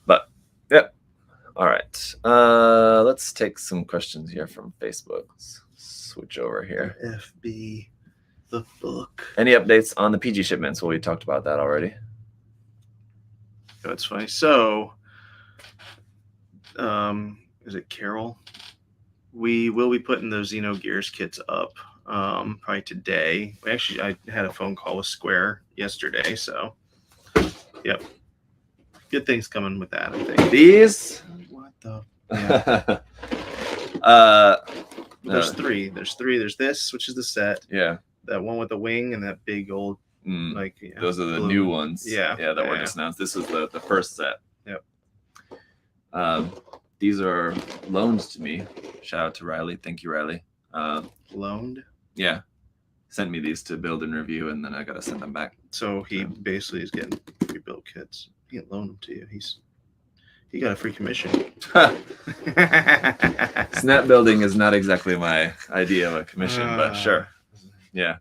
But yep. All right. Let's take some questions here from Facebook. Let's switch over here. FB the book. Any updates on the PG shipments? Well, we talked about that already. That's funny. So, is it Carol? We will be putting those Xenogears kits up probably today. I had a phone call with Square yesterday, so yep. Good things coming with that, I think. These? What the? Yeah. There's three. There's this, which is the set. Yeah. That one with the wing and that big old those are the blue. New ones. Yeah. Yeah, that were just announced. This was the first set. Yep. These are loaned to me. Shout out to Riley. Thank you, Riley. Loaned? Yeah. Sent me these to build and review, and then I gotta send them back. So he basically is getting pre-built kits. He can loan them to you. He got a free commission. Snap building is not exactly my idea of a commission, but sure. Yeah.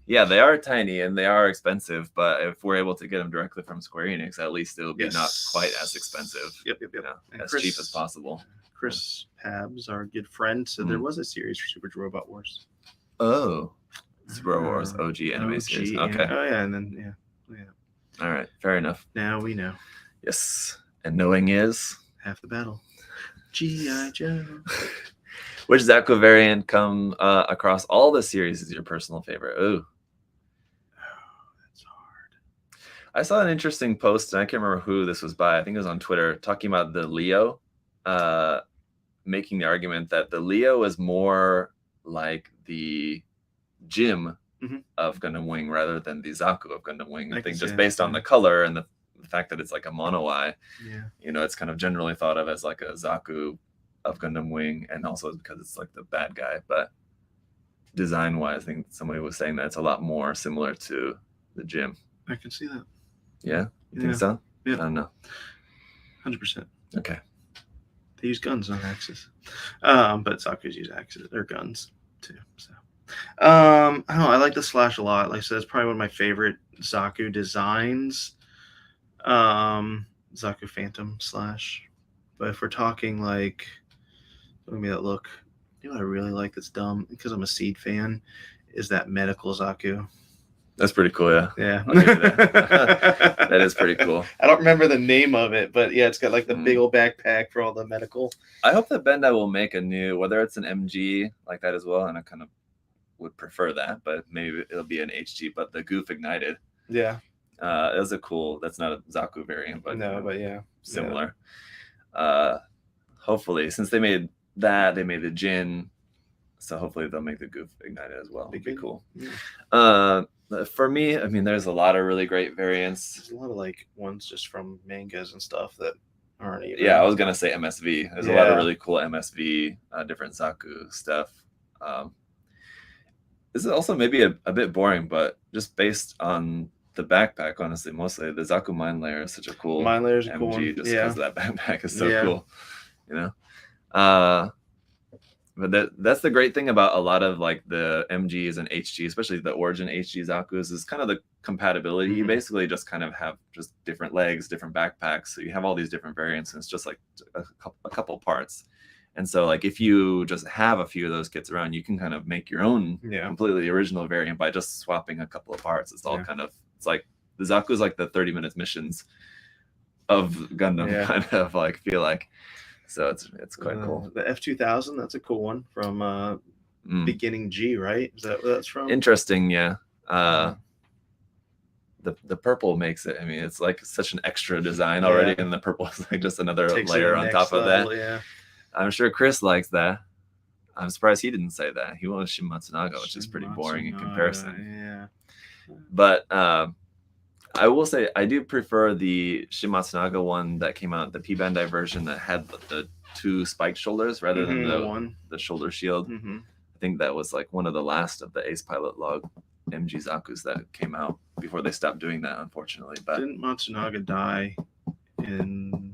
Yeah, they are tiny and they are expensive, but if we're able to get them directly from Square Enix, at least it'll be not quite as expensive. Yep. You know, as cheap as possible. Chris Pabs, our good friend, said there was a series for Super Robot Wars. Oh. Super Robot Wars OG anime series. Okay. Oh yeah, and then yeah. All right, fair enough. Now we know. Yes. And knowing is half the battle. G.I. Joe. Which Zaku variant come across all the series is your personal favorite? Ooh. That's hard. I saw an interesting post, and I can't remember who this was by. I think it was on Twitter, talking about the Leo, making the argument that the Leo is more like the Jim of Gundam Wing rather than the Zaku of Gundam Wing. I think just based on the color and the fact that it's like a mono eye. Yeah. You know, it's kind of generally thought of as like a Zaku of Gundam Wing, and also because it's like the bad guy. But design wise, I think somebody was saying that it's a lot more similar to the Jim. I can see that. Yeah, you think so? Yeah, I don't know. 100%. Okay. They use guns on axes, but Zaku's use axes or guns too. So I don't know. I like the Slash a lot. Like I said, it's probably one of my favorite Zaku designs. Zaku Phantom Slash. But if we're talking like, look at me that look. You know what I really like that's dumb because I'm a Seed fan is that medical Zaku. That's pretty cool, yeah. Yeah. I'll give you that. That is pretty cool. I don't remember the name of it, but yeah, it's got like the big old backpack for all the medical. I hope that Bandai will make a new, whether it's an MG like that as well, and I kind of would prefer that, but maybe it'll be an HG, but the Goof Ignited. Yeah. It was a cool, that's not a Zaku variant, but no, but yeah. Similar. Yeah. Hopefully, since they made that, they made the Jin, so hopefully they'll make the Goof Ignited as well. It'd be cool. Yeah. For me, I mean, there's a lot of really great variants. There's a lot of like ones just from mangas and stuff that aren't even. Yeah, I was gonna say MSV. There's a lot of really cool MSV, different Zaku stuff. This is also maybe a bit boring, but just based on the backpack, honestly, mostly the Zaku Mine Layer is such a cool Mine Layer is MG, cool one. just because that backpack is so cool, you know. But that's the great thing about a lot of like the MGs and HG, especially the Origin HG Zakus, is kind of the compatibility. You basically just kind of have just different legs, different backpacks. So you have all these different variants, and it's just like a couple parts. And so like if you just have a few of those kits around, you can kind of make your own completely original variant by just swapping a couple of parts. It's all kind of, it's like the Zaku is like the 30-minute missions of Gundam, kind of like feel like. So it's quite cool. The F.59, that's a cool one from Beginning G, right? Is that where that's from? Interesting, yeah. The purple makes it. I mean, it's like such an extra design already, and the purple is like just another layer on top of that. Yeah. I'm sure Chris likes that. I'm surprised he didn't say that. He went with Shin Matsunaga, which is pretty boring in comparison. Yeah. But I will say I do prefer the Shin Matsunaga one that came out, the P Bandai version that had the 2 spiked shoulders rather than the shoulder shield. I think that was like one of the last of the Ace Pilot Log MG Zakus that came out before they stopped doing that, unfortunately. But didn't Matsunaga die in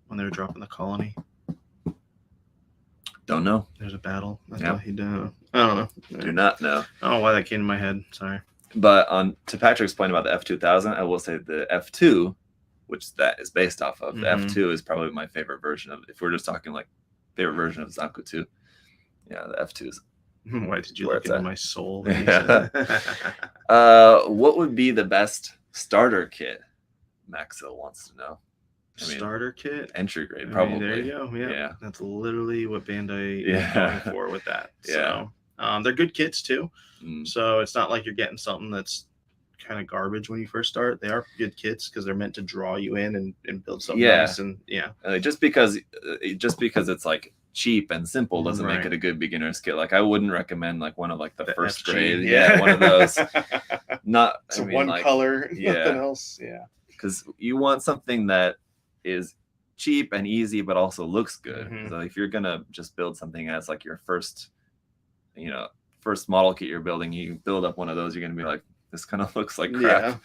when they were dropping the colony? Don't know. There's a battle. I thought he did. I don't know. Do not know. I don't know why that came to my head. Sorry. But to Patrick's point about the F2000, I will say the F2, which that is based off of, the F2 is probably my favorite version of. If we're just talking like favorite version of Zaku 2, yeah, the F2 is. Why did you look into my soul? What would be the best starter kit? Maxo wants to know. Starter kit, entry grade, probably. There you go. Yeah, that's literally what Bandai is going for with that. So, they're good kits too. So it's not like you're getting something that's kind of garbage when you first start. They are good kits because they're meant to draw you in and build something nice. And just because it's like cheap and simple doesn't make it a good beginner's kit. Like I wouldn't recommend like one of like the first grade. One of those. Not one color, nothing else. Because you want something that is cheap and easy but also looks good. So if you're gonna just build something as like your first model kit you're building, you build up one of those, you're gonna be like, this kind of looks like crap.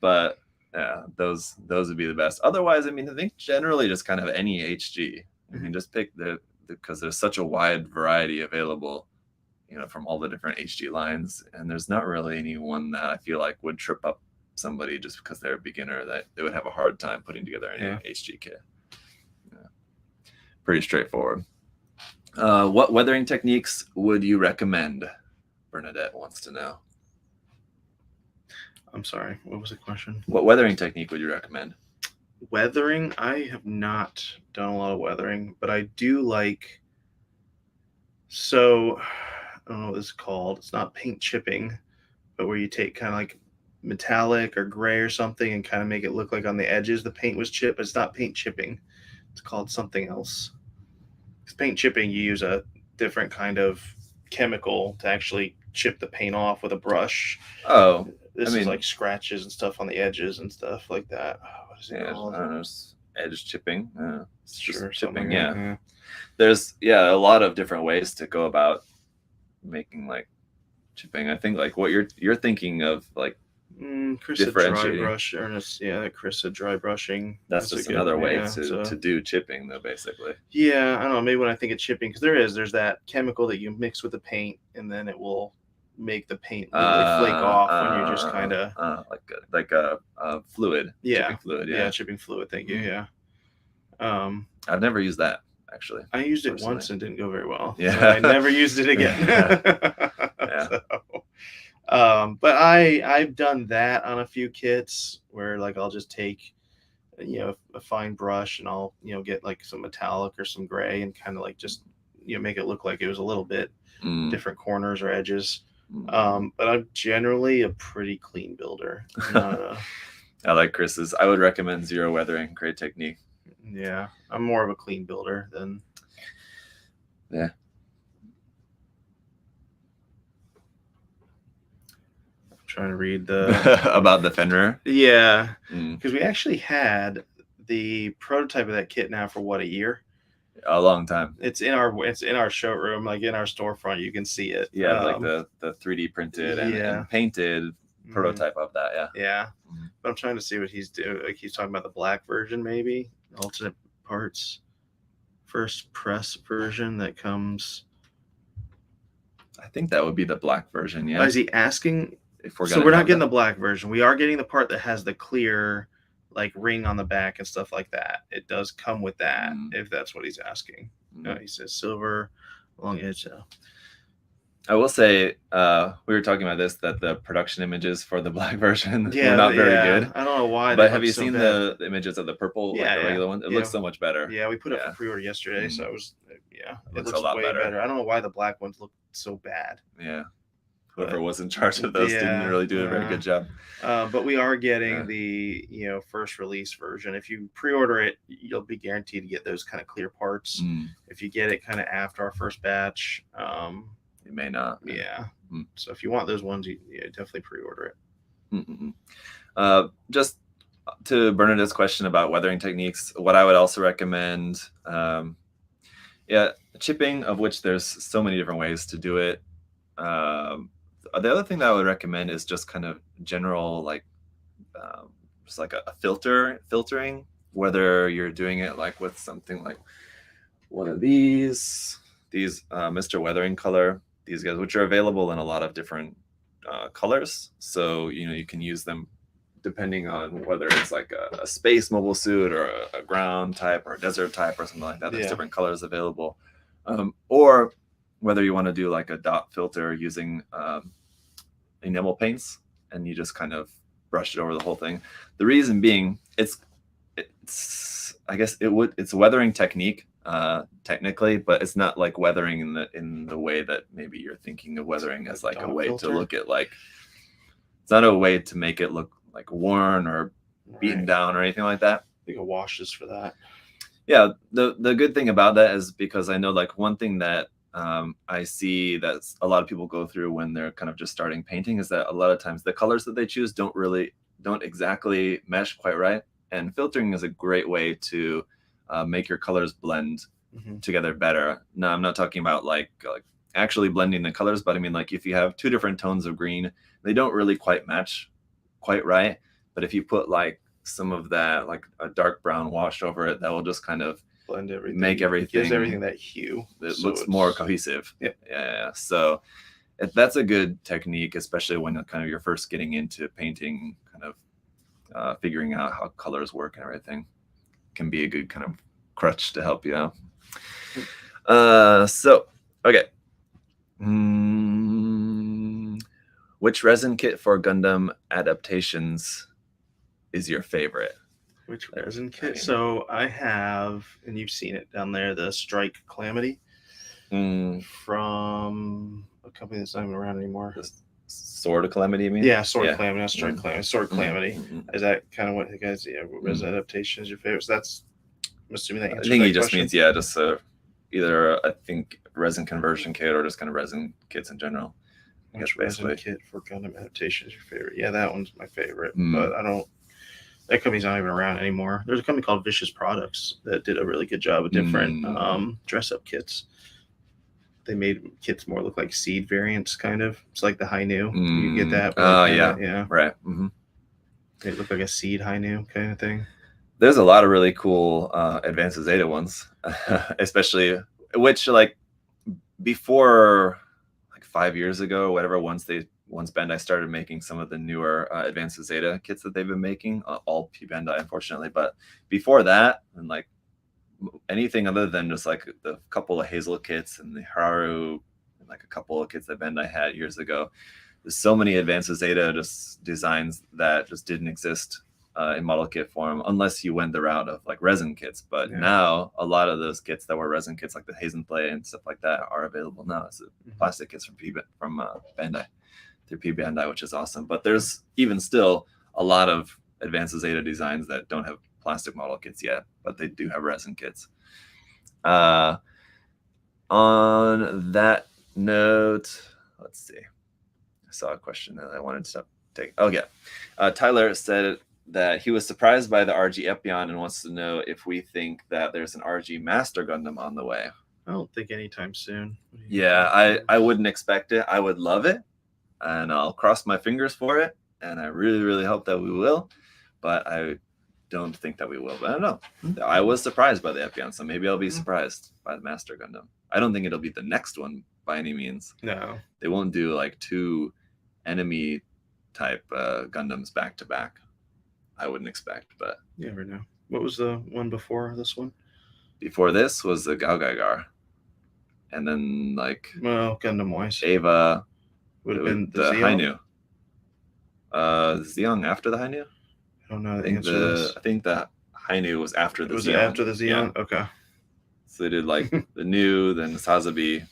But those would be the best. Otherwise, I mean, I think generally just kind of any HG. I mean, just pick because there's such a wide variety available, from all the different HG lines, and there's not really any one that I feel like would trip up somebody just because they're a beginner, that they would have a hard time putting together any HG kit. Pretty straightforward. What weathering techniques would you recommend? Bernadette wants to know. I'm sorry, what was the question? What weathering technique would you recommend? Weathering? I have not done a lot of weathering, but I do like, so I don't know what it's called. It's not paint chipping, but where you take kind of like metallic or gray or something and kind of make it look like on the edges the paint was chipped. It's not paint chipping. It's called something else. Because paint chipping, you use a different kind of chemical to actually chip the paint off with a brush. Oh, this is like scratches and stuff on the edges and stuff like that. What is it called? I don't know. Edge chipping. It's sure, just chipping. Yeah. There's a lot of different ways to go about making like chipping. I think like what you're thinking of, like Chris said dry brush, Ernest. Yeah, Chris said dry brushing. That's just another way to do chipping, though, basically. Yeah, I don't know. Maybe when I think of chipping, because there's that chemical that you mix with the paint, and then it will make the paint really flake off when you're just kind of like a fluid. Yeah, chipping fluid. Yeah, chipping fluid. Thank you. Yeah. I've never used that actually. I used it once and didn't go very well. Yeah, so I never used it again. But I've done that on a few kits where like I'll just take a fine brush and I'll get like some metallic or some gray and kind of like just make it look like it was a little bit different corners or edges. But I'm generally a pretty clean builder. I like Chris's. I would recommend zero weathering. Great technique. Yeah, I'm more of a clean builder than. Yeah. Trying to read the about the Fenrir. Yeah, because we actually had the prototype of that kit now for a year? A long time. It's in our showroom, like in our storefront. You can see it. Yeah, like the 3D printed and painted prototype of that. Yeah. Yeah, but I'm trying to see what he's doing. Like he's talking about the black version, maybe alternate parts, first press version that comes. I think that would be the black version. Yeah. Is he asking? So we're not getting the black version. We are getting the part that has the clear like ring on the back and stuff like that. It does come with that, if that's what he's asking. He says silver long edge. I will say we were talking about this, that the production images for the black version were not very good. I don't know why. But have you seen the images of the purple, like the regular one? It looks so much better. Yeah, we put it for pre-order yesterday, so it was it looks a lot way better. I don't know why the black ones look so bad. Yeah. whoever was in charge of those didn't really do a very good job. But we are getting the first release version. If you pre-order it, you'll be guaranteed to get those kind of clear parts. If you get it kind of after our first batch, it may not. Yeah. So if you want those ones, you definitely pre-order it. Just to Bernadette's question about weathering techniques, what I would also recommend, chipping, of which there's so many different ways to do it. The other thing that I would recommend is just kind of general, like just like a filtering, whether you're doing it like with something like one of these Mr. Weathering color, these guys, which are available in a lot of different colors. So, you can use them depending on whether it's like a space mobile suit or a ground type or a desert type or something like that. There's different colors available. Or whether you want to do like a dot filter using enamel paints, and you just kind of brush it over the whole thing. The reason being, it's I guess it's a weathering technique technically, but it's not like weathering in the way that maybe you're thinking of weathering as like a way to look at, like, it's not a way to make it look like worn or beaten down or anything like that. I think a wash is for that. Yeah, the good thing about that is, because I know like one thing that I see that a lot of people go through when they're kind of just starting painting is that a lot of times the colors that they choose don't exactly mesh quite right. And filtering is a great way to make your colors blend together better. Now, I'm not talking about like actually blending the colors, but I mean, like, if you have two different tones of green, they don't really quite match quite right. But if you put like some of that, like a dark brown wash over it, that will just kind of blend everything, make everything, gives everything that hue. It looks more cohesive. Yeah. So that's a good technique, especially when kind of you're first getting into painting, kind of figuring out how colors work and everything. Can be a good kind of crutch to help you out. So okay. Which resin kit for Gundam adaptations is your favorite? Which resin kit? So I have, and you've seen it down there, the Strike Calamity from a company that's not even around anymore. The Sword of Calamity, you mean? Yeah, Sword Calamity, not Strike Calamity. Sword Calamity. Is that kind of what you guys? Yeah, resin adaptation is your favorite? So that's, I'm assuming that answers I think that he just question. means just either I think resin conversion kit or just kind of resin kits in general. Which resin kit for Gundam adaptation is your favorite? Yeah, that one's my favorite, but I don't. That company's not even around anymore. There's a company called Vicious Products that did a really good job with different dress-up kits. They made kits more look like seed variants, kind of. It's like the Hainu. You get that? Yeah. Right. They look like a seed Hainu kind of thing. There's a lot of really cool Advanced Zeta ones, especially which, like, before like 5 years ago or whatever, once Bandai started making some of the newer Advanced Zeta kits that they've been making, all P Bandai, unfortunately. But before that, and like anything other than just like the couple of Hazel kits and the Haru, and like a couple of kits that Bandai had years ago, there's so many Advanced Zeta just designs that just didn't exist in model kit form unless you went the route of like resin kits. But now a lot of those kits that were resin kits, like the Hazenplay and stuff like that, are available now as plastic kits from Bandai. Through P Bandai, which is awesome. But there's even still a lot of Advanced Zeta designs that don't have plastic model kits yet, but they do have resin kits. On that note, let's see. I saw a question that I wanted to take. Oh yeah, Tyler said that he was surprised by the RG Ep.59 and wants to know if we think that there's an RG Master Gundam on the way. I don't think anytime soon. Yeah, I wouldn't expect it. I would love it, and I'll cross my fingers for it, and I really, really hope that we will, but I don't think that we will. But I don't know. I was surprised by the Ep.59, so maybe I'll be surprised by the Master Gundam. I don't think it'll be the next one by any means. No. They won't do like two enemy type Gundams back to back. I wouldn't expect, but you never know. What was the one before this one? Before this was the Gaogaigar. And then like Gundam wise, Ava would have been the Hainu. Zeong after the Hainu? I don't know. I think the Hainu was after the Zeong. Was it after the Zeong? Yeah. Okay. So they did like the new, then Sazabi,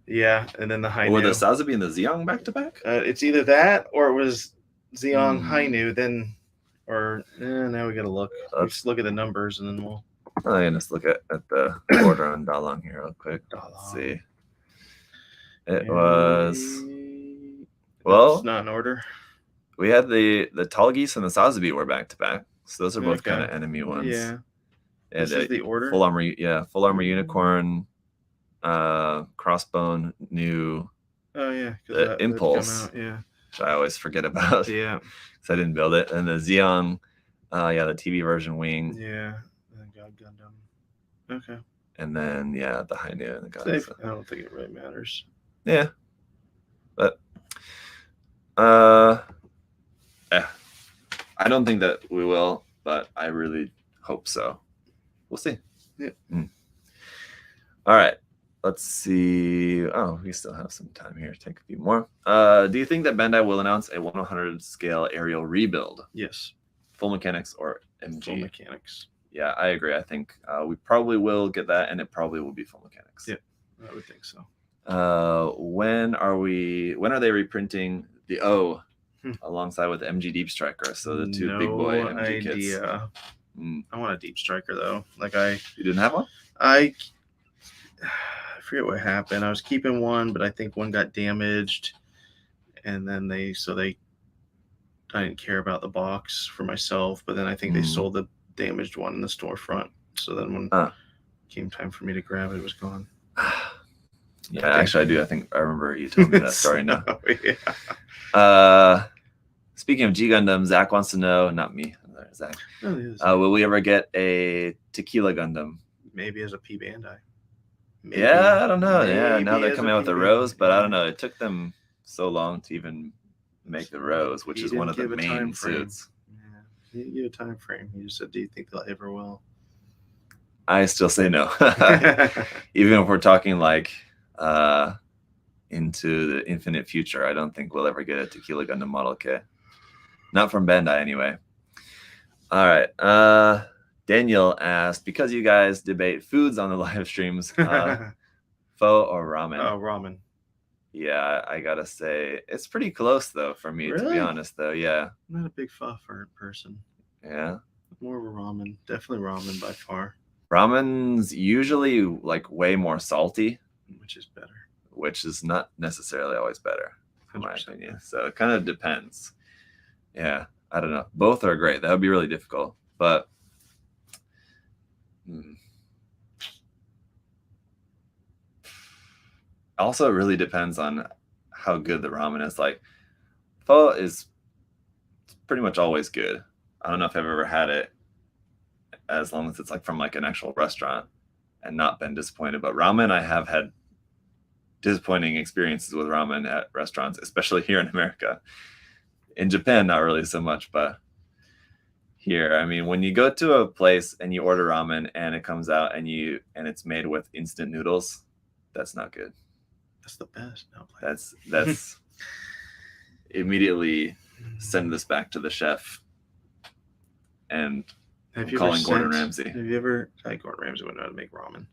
Yeah, and then the Hainu. Were the Sazabi and the Zeong back to back? It's either that or it was Zeong Hainu. Then, or now we gotta look. Let's look at the numbers and then we'll. I'm gonna just look at the order on Dalong here real quick. Let's see. It was. Well, it's not in order. We had the Talgeese and the Sazabi were back to back, so those are both kind of enemy ones. Yeah. And this is the order. Full armor unicorn, crossbone, new. Oh yeah. The Impulse. Yeah. Which I always forget about. Yeah. So I didn't build it, and the Zeong, the TV version wing. Yeah. And then God Gundam. Okay. And then the Hainu and the God. I don't think it really matters. Yeah. But I don't think that we will, but I really hope so. We'll see. Yeah. All right. Let's see. Oh, we still have some time here. Take a few more. Do you think that Bandai will announce a 100 scale aerial rebuild? Yes. Full mechanics or MG? Full mechanics. Yeah, I agree. I think we probably will get that, and it probably will be full mechanics. Yeah, I would think so. When are they reprinting the O alongside with the MG Deep Striker? So the two big boy MG kits. I want a Deep Striker though. You didn't have one? I forget what happened. I was keeping one, but I think one got damaged, and then I didn't care about the box for myself. But then I think they sold the damaged one in the storefront. So then when it came time for me to grab it, it was gone. Yeah, actually, I do. I think I remember you telling me that story now. Yeah. Speaking of G Gundam, Zach wants to know, not me, Zach. Will we ever get a Tequila Gundam? Maybe as a P Bandai. Maybe. Yeah, I don't know. Yeah, now they're coming out with the Rose, but I don't know. It took them so long to even make the Rose, which is one of the main suits. Yeah, you give a time frame. You just said, "Do you think they'll ever will?" I still say no. Even if we're talking into the infinite future, I don't think we'll ever get a Tequila Gundam Model K. Not from Bandai, anyway. All right. Daniel asked, because you guys debate foods on the live streams, pho or ramen? Oh, ramen. Yeah, I gotta say it's pretty close though for me, to be honest. Though, yeah. I'm not a big pho person. Yeah. More of a ramen. Definitely ramen by far. Ramen's usually way more salty, which is better. Which is not necessarily always better, in my opinion. Better. So it kind of depends. Yeah, I don't know. Both are great. That would be really difficult, but also it really depends on how good the ramen is. Pho is pretty much always good. I don't know if I've ever had it as long as it's from an actual restaurant and not been disappointed. But ramen, I have had disappointing experiences with ramen at restaurants, especially here in America. In Japan, not really so much, but here, I mean, when you go to a place and you order ramen and it comes out and it's made with instant noodles, that's not good. That's the best. That's immediately send this back to the chef and calling Gordon Ramsay. Have you ever? Gordon Ramsay would know how to make ramen.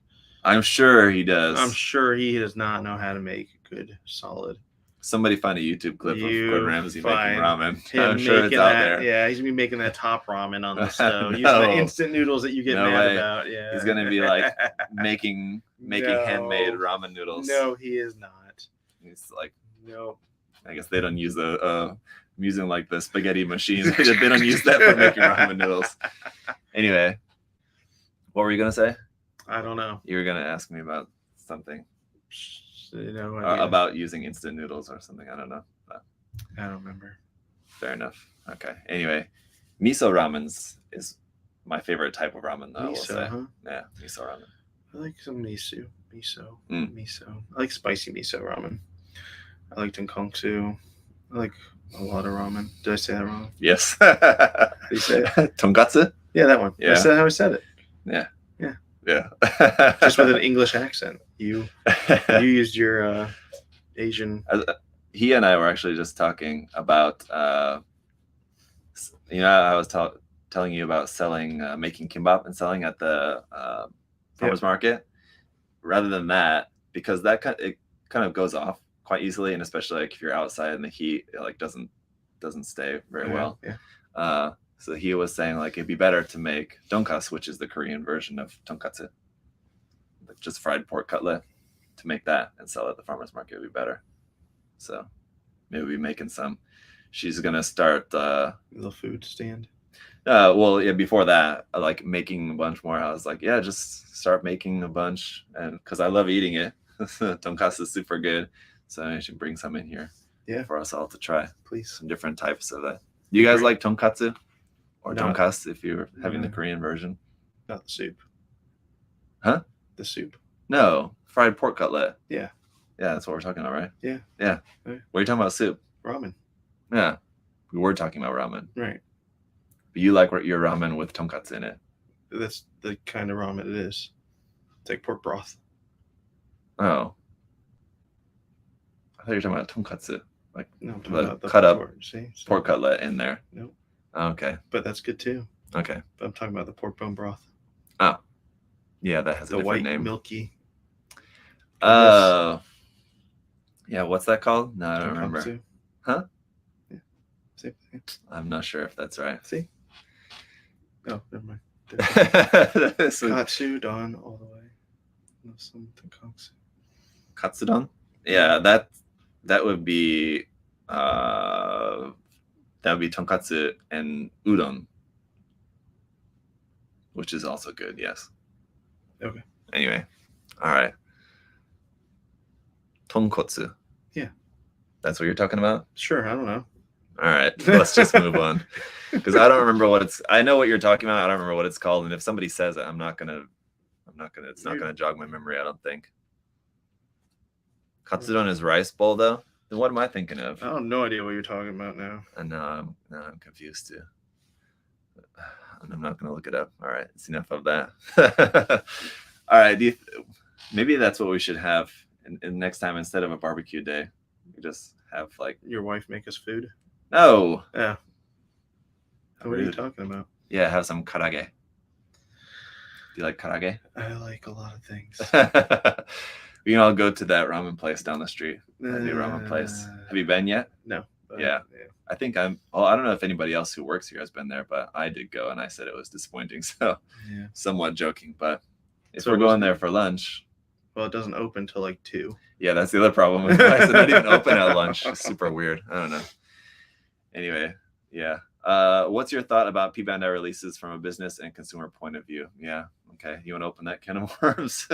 I'm sure he does. I'm sure he does not know how to make good, solid. Somebody find a YouTube clip of Gordon Ramsay making ramen. I'm sure it's out there. Yeah, he's gonna be making that top ramen on the stove. Using the instant noodles that you get mad about. Yeah, he's gonna be making handmade ramen noodles. No, he is not. He's no. I guess they don't use I'm using the spaghetti machine. They don't use that for making ramen noodles. Anyway, what were you gonna say? I don't know. You were gonna ask me about something. No about using instant noodles or something. I don't know. I don't remember. Fair enough. Okay. Anyway, miso ramens is my favorite type of ramen, though. Miso, huh? Yeah, miso ramen. I like some miso. Miso. I like spicy miso ramen. I like tonkatsu. I like a lot of ramen. Did I say that wrong? Yes. How do you say it? Tonkatsu? Yeah, that one. Yeah. I said how I said it. Yeah. Yeah. Yeah. Just with an English accent. You used your Asian. He and I were actually just talking about, I was telling you about making kimbap and selling at the farmers market. Rather than that, because it kind of goes off quite easily, and especially like if you're outside in the heat, it like doesn't stay very well. Yeah. So he was saying like it'd be better to make donkasu, which is the Korean version of tonkatsu, like just fried pork cutlet, to make that and sell it at the farmer's market would be better. So maybe we'll be making some. She's gonna start the food stand. Well, yeah, before that, like making a bunch more. I was like, yeah, just start making a bunch, and because I love eating it. Tonkatsu is super good, so I should bring some in here. Yeah, for us all to try. Please, some different types of that. Do you guys like tonkatsu or donkasu if you're having the Korean version? Not the soup. Huh? The soup. No, fried pork cutlet. Yeah. Yeah, that's what we're talking about, right? Yeah. Yeah. Right. What are you talking about? Soup? Ramen. Yeah, we were talking about ramen. Right. But you like your ramen with tonkatsu in it. That's the kind of ramen it is. It's like pork broth. Oh. I thought you were talking about tonkatsu. Like no, I'm talking about the cut up pork cutlet in there. Nope. Okay. But that's good too. Okay. But I'm talking about the pork bone broth. Oh. Yeah, that has a different white name. Milky. Oh. Yeah, what's that called? No, I don't remember. Huh? Yeah. Same thing. I'm not sure if that's right. See? Oh, never mind. Katsudon all the way. No, something Katsudon? Yeah, that would be tonkatsu and udon, which is also good. Yes. Okay. Anyway, all right. Tonkotsu. Yeah. That's what you're talking about? Sure. I don't know. All right. Let's just move on, because I don't remember what it's. I know what you're talking about. I don't remember what it's called, and if somebody says it, it's not gonna jog my memory. I don't think. Katsudon is rice bowl, though. Then what am I thinking of? I have no idea what you're talking about now. And now I'm confused too. And I'm not going to look it up. All right, it's enough of that. All right, maybe that's what we should have in next time instead of a barbecue day. We just have like your wife make us food. No. Yeah. What are you talking about? Yeah, have some karage. Do you like karage? I like a lot of things. We can all go to that ramen place down the street. That new ramen place. Have you been yet? No. Yeah. I think I don't know if anybody else who works here has been there, but I did go and I said it was disappointing. So somewhat joking, but if we're going there for lunch. Well, it doesn't open till like 2. Yeah, that's the other problem. It's not even open at lunch. It's super weird. I don't know. Anyway, yeah. What's your thought about P Bandai releases from a business and consumer point of view? Yeah. Okay. You want to open that can of worms?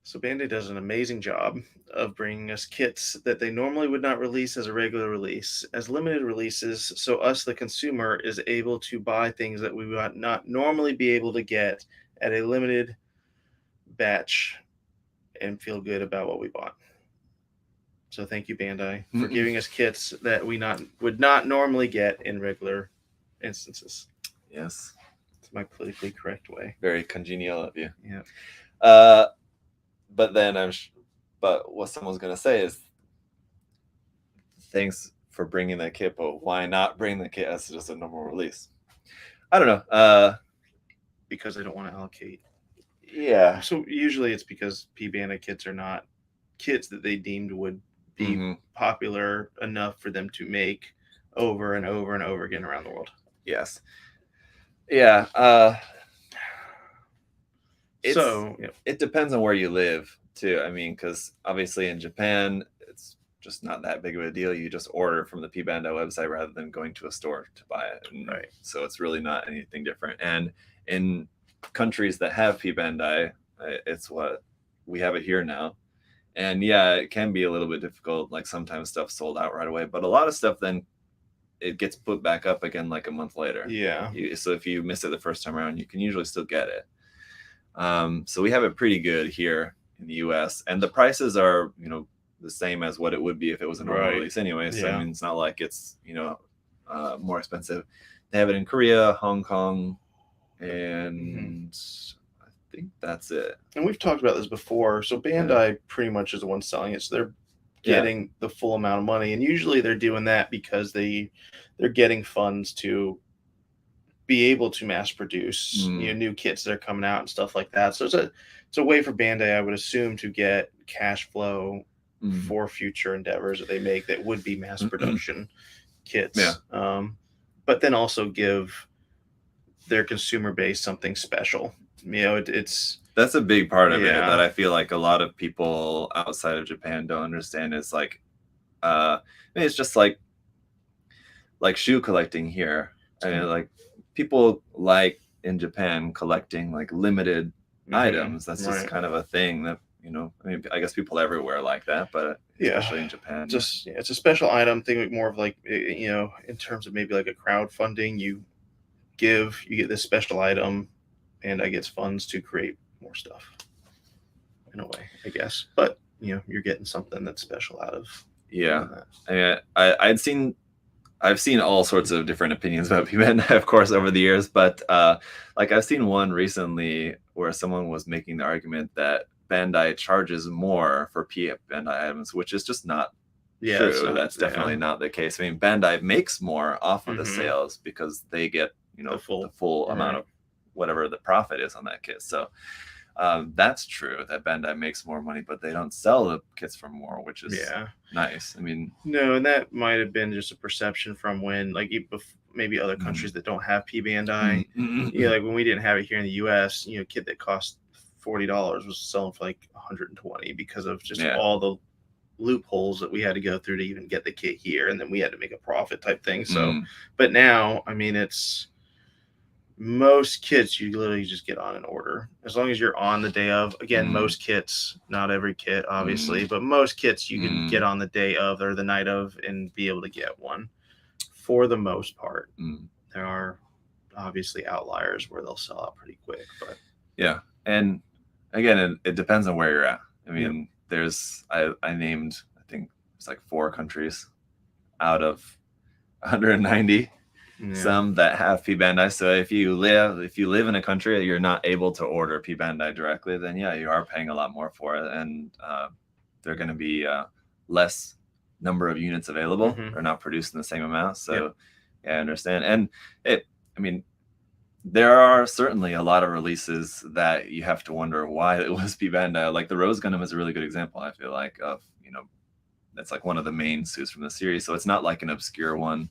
So Bandai does an amazing job of bringing us kits that they normally would not release as a regular release, as limited releases, so us, the consumer, is able to buy things that we would not normally be able to get at a limited batch and feel good about what we bought. So thank you, Bandai, for giving us kits that we would not normally get in regular instances. Yes. It's my politically correct way. Very congenial of you. Yeah. But then but what someone's going to say is, thanks for bringing that kit, but why not bring the kit as just a normal release? I don't know. Because they don't want to allocate. Yeah. So usually it's because P Bandai kits are not kits that they deemed would be popular enough for them to make over and over and over again around the world. Yes. Yeah. It depends on where you live too. I mean, because obviously in Japan, it's just not that big of a deal. You just order from the P Bandai website rather than going to a store to buy it. Right. So it's really not anything different. And in countries that have P Bandai, it's what we have it here now. And yeah, it can be a little bit difficult. Like sometimes stuff sold out right away, but a lot of stuff then it gets put back up again like a month later. Yeah. So if you miss it the first time around, you can usually still get it. So we have it pretty good here in the US, and the prices are, the same as what it would be if it was a normal release anyway. So I mean, it's not like it's, more expensive. They have it in Korea, Hong Kong, and I think that's it. And we've talked about this before. So Bandai pretty much is the one selling it. So they're getting the full amount of money. And usually they're doing that because they're getting funds to be able to mass produce new kits that are coming out and stuff like that. So it's a way for Bandai, I would assume, to get cash flow for future endeavors that they make that would be mass production kits. Yeah. But then also give their consumer base something special. That's a big part of it that I feel like a lot of people outside of Japan don't understand. Is like, it's just like shoe collecting here. I mean, like people like in Japan collecting like limited items. That's just kind of a thing that, I mean, I guess people everywhere like that, but especially in Japan. It's a special item thing, more of like, in terms of maybe like a crowdfunding, you get this special item, and I gets funds to create more stuff in a way, I guess. But, you're getting something that's special out of that. I mean, I've seen all sorts of different opinions about P-Bandai, of course, over the years, but like I've seen one recently where someone was making the argument that Bandai charges more for P-Bandai items, which is just not true. That's definitely not the case. I mean, Bandai makes more off of the sales because they get the full amount of whatever the profit is on that kit. So that's true that Bandai makes more money, but they don't sell the kits for more, which is nice. I mean, no, and that might have been just a perception from when, like, maybe other countries that don't have P-Bandai, like when we didn't have it here in the U.S., a kit that cost $40 was selling for like $120 because of just all the loopholes that we had to go through to even get the kit here, and then we had to make a profit type thing. So, but now, I mean, it's most kits you literally just get on an order as long as you're on the day of. Again, most kits, not every kit, obviously, but most kits you can get on the day of or the night of and be able to get one for the most part. There are obviously outliers where they'll sell out pretty quick, but and again, it depends on where you're at. I mean, there's I named, I think it's like 4 countries out of 190 some that have P-Bandai. So if you live in a country that you're not able to order P-Bandai directly, then you are paying a lot more for it, and they're going to be less number of units available. They're not producing the same amount. So I understand. And I mean, there are certainly a lot of releases that you have to wonder why it was P-Bandai. Like the Rose Gundam is a really good example, I feel like, of, that's like one of the main suits from the series. So it's not like an obscure one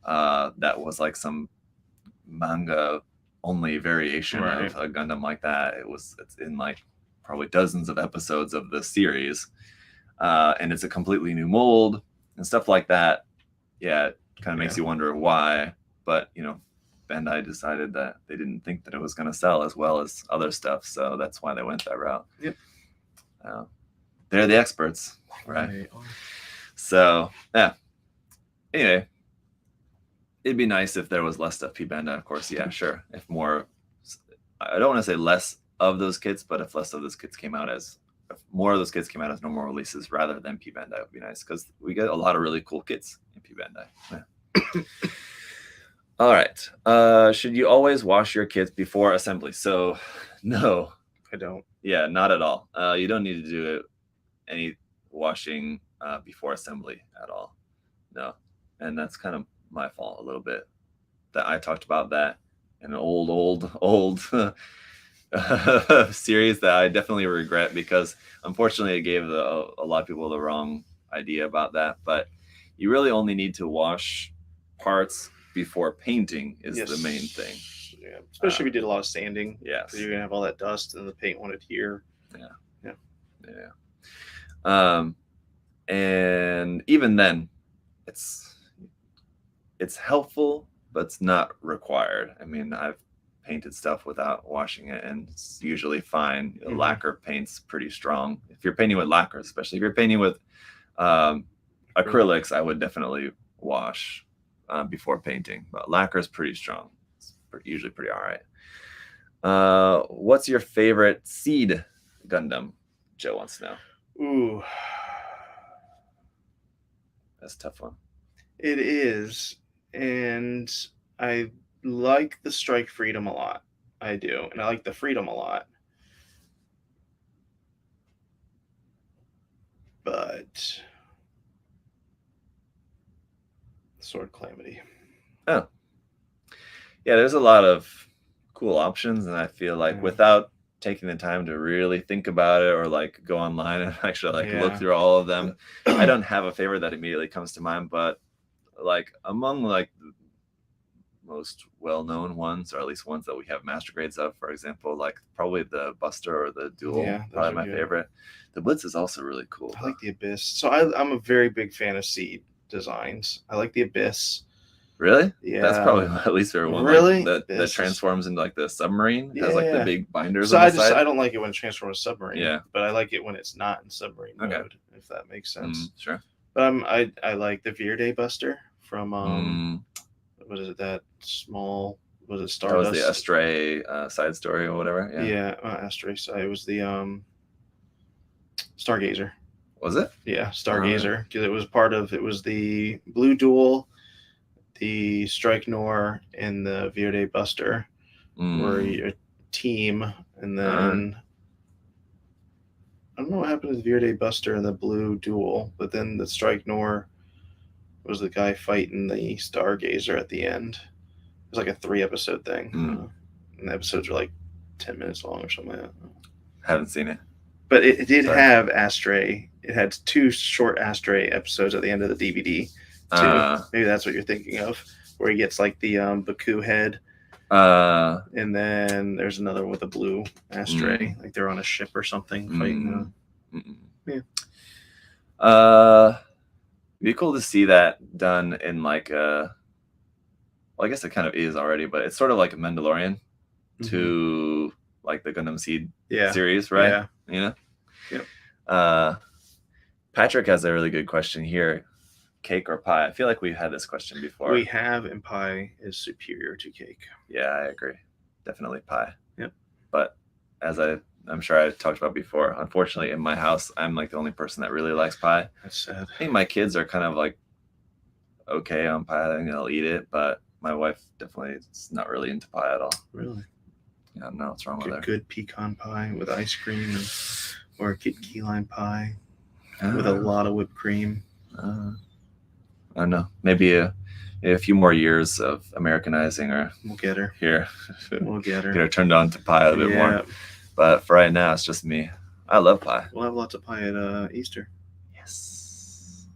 that was like some manga only variation of a Gundam like that. It's in like probably dozens of episodes of the series, and it's a completely new mold and stuff like that. It kind of makes you wonder why, but Bandai decided that they didn't think that it was going to sell as well as other stuff, so that's why they went that route. They're the experts, right? So anyway, it'd be nice if there was less stuff P-Bandai, of course. Sure. If more, I don't want to say less of those kits, but if less of those kits came out as, if more of those kits came out as normal releases rather than P-Bandai, would be nice, because we get a lot of really cool kits in P-Bandai. All right. Should you always wash your kits before assembly? So, no, I don't. Not at all. You don't need to do any washing before assembly at all. No, and that's kind of my fault a little bit that I talked about that in an old series that I definitely regret, because unfortunately it gave a lot of people the wrong idea about that. But you really only need to wash parts before painting is the main thing. Especially if you did a lot of sanding. So you're gonna have all that dust and the paint won't adhere. And even then, it's helpful, but it's not required. I mean, I've painted stuff without washing it, and it's usually fine. Lacquer paint's pretty strong. If you're painting with lacquer, especially if you're painting with acrylics, I would definitely wash before painting. But lacquer is pretty strong. It's usually pretty all right. What's your favorite seed Gundam? Joe wants to know. Ooh, that's a tough one. It is, and I like the Strike Freedom a lot. I do, and I like the Freedom a lot. But Sword Calamity. Oh, Yeah, there's a lot of cool options, and I feel like without taking the time to really think about it or like go online and actually like look through all of them, I don't have a favorite that immediately comes to mind, but like among like the most well-known ones, or at least ones that we have master grades of, for example, like probably the Buster or the Duel, probably my favorite. The Blitz is also really cool. I like the Abyss. So I'm a very big fan of seed designs. I like the Abyss. Really? Yeah. That's probably at least favorite one. Really? Like, that transforms into like the submarine. It has like the big binders so on the side. I don't like it when it transforms to submarine. Yeah. But I like it when it's not in submarine mode, if that makes sense. Sure. But I like the Verde Buster from what is it, that small, was it Stardust? That was the Astray side story or whatever. Yeah, Astray side. It was the Stargazer. Was it? Yeah, Stargazer, because it was the Blue Duel, the Strike Nor, and the Verde Buster were a team, and then I don't know what happened to the Verde Buster and the Blue Duel, but then the Strike Nor was the guy fighting the Stargazer at the end. It was like a 3-episode thing, and the episodes are like 10 minutes long or something like that. Haven't seen it. But it did have Astray. It had 2 short Astray episodes at the end of the DVD. Maybe that's what you're thinking of, where he gets like the Baku head. And then there's another one with a blue Astray. Like they're on a ship or something fighting. Yeah. It'd be cool to see that done in like well, I guess it kind of is already, but it's sort of like a Mandalorian to like the Gundam Seed series, right? Yeah. You know? Yep. Patrick has a really good question here. Cake or pie? I feel like we've had this question before. We have, and pie is superior to cake. Yeah, I agree. Definitely pie. Yep. But as I'm sure I talked about before, unfortunately in my house, I'm like the only person that really likes pie. That's sad. I think my kids are kind of like okay on pie. I think they'll eat it, but my wife definitely is not really into pie at all. Really? Yeah, I don't know what's wrong with her. Good pecan pie with ice cream, or a key lime pie with a lot of whipped cream. I don't know. Maybe a few more years of Americanizing, or we'll get her here. We'll get her. Get her turned on to pie a bit more. But for right now, it's just me. I love pie. We'll have lots of pie at Easter. Yes.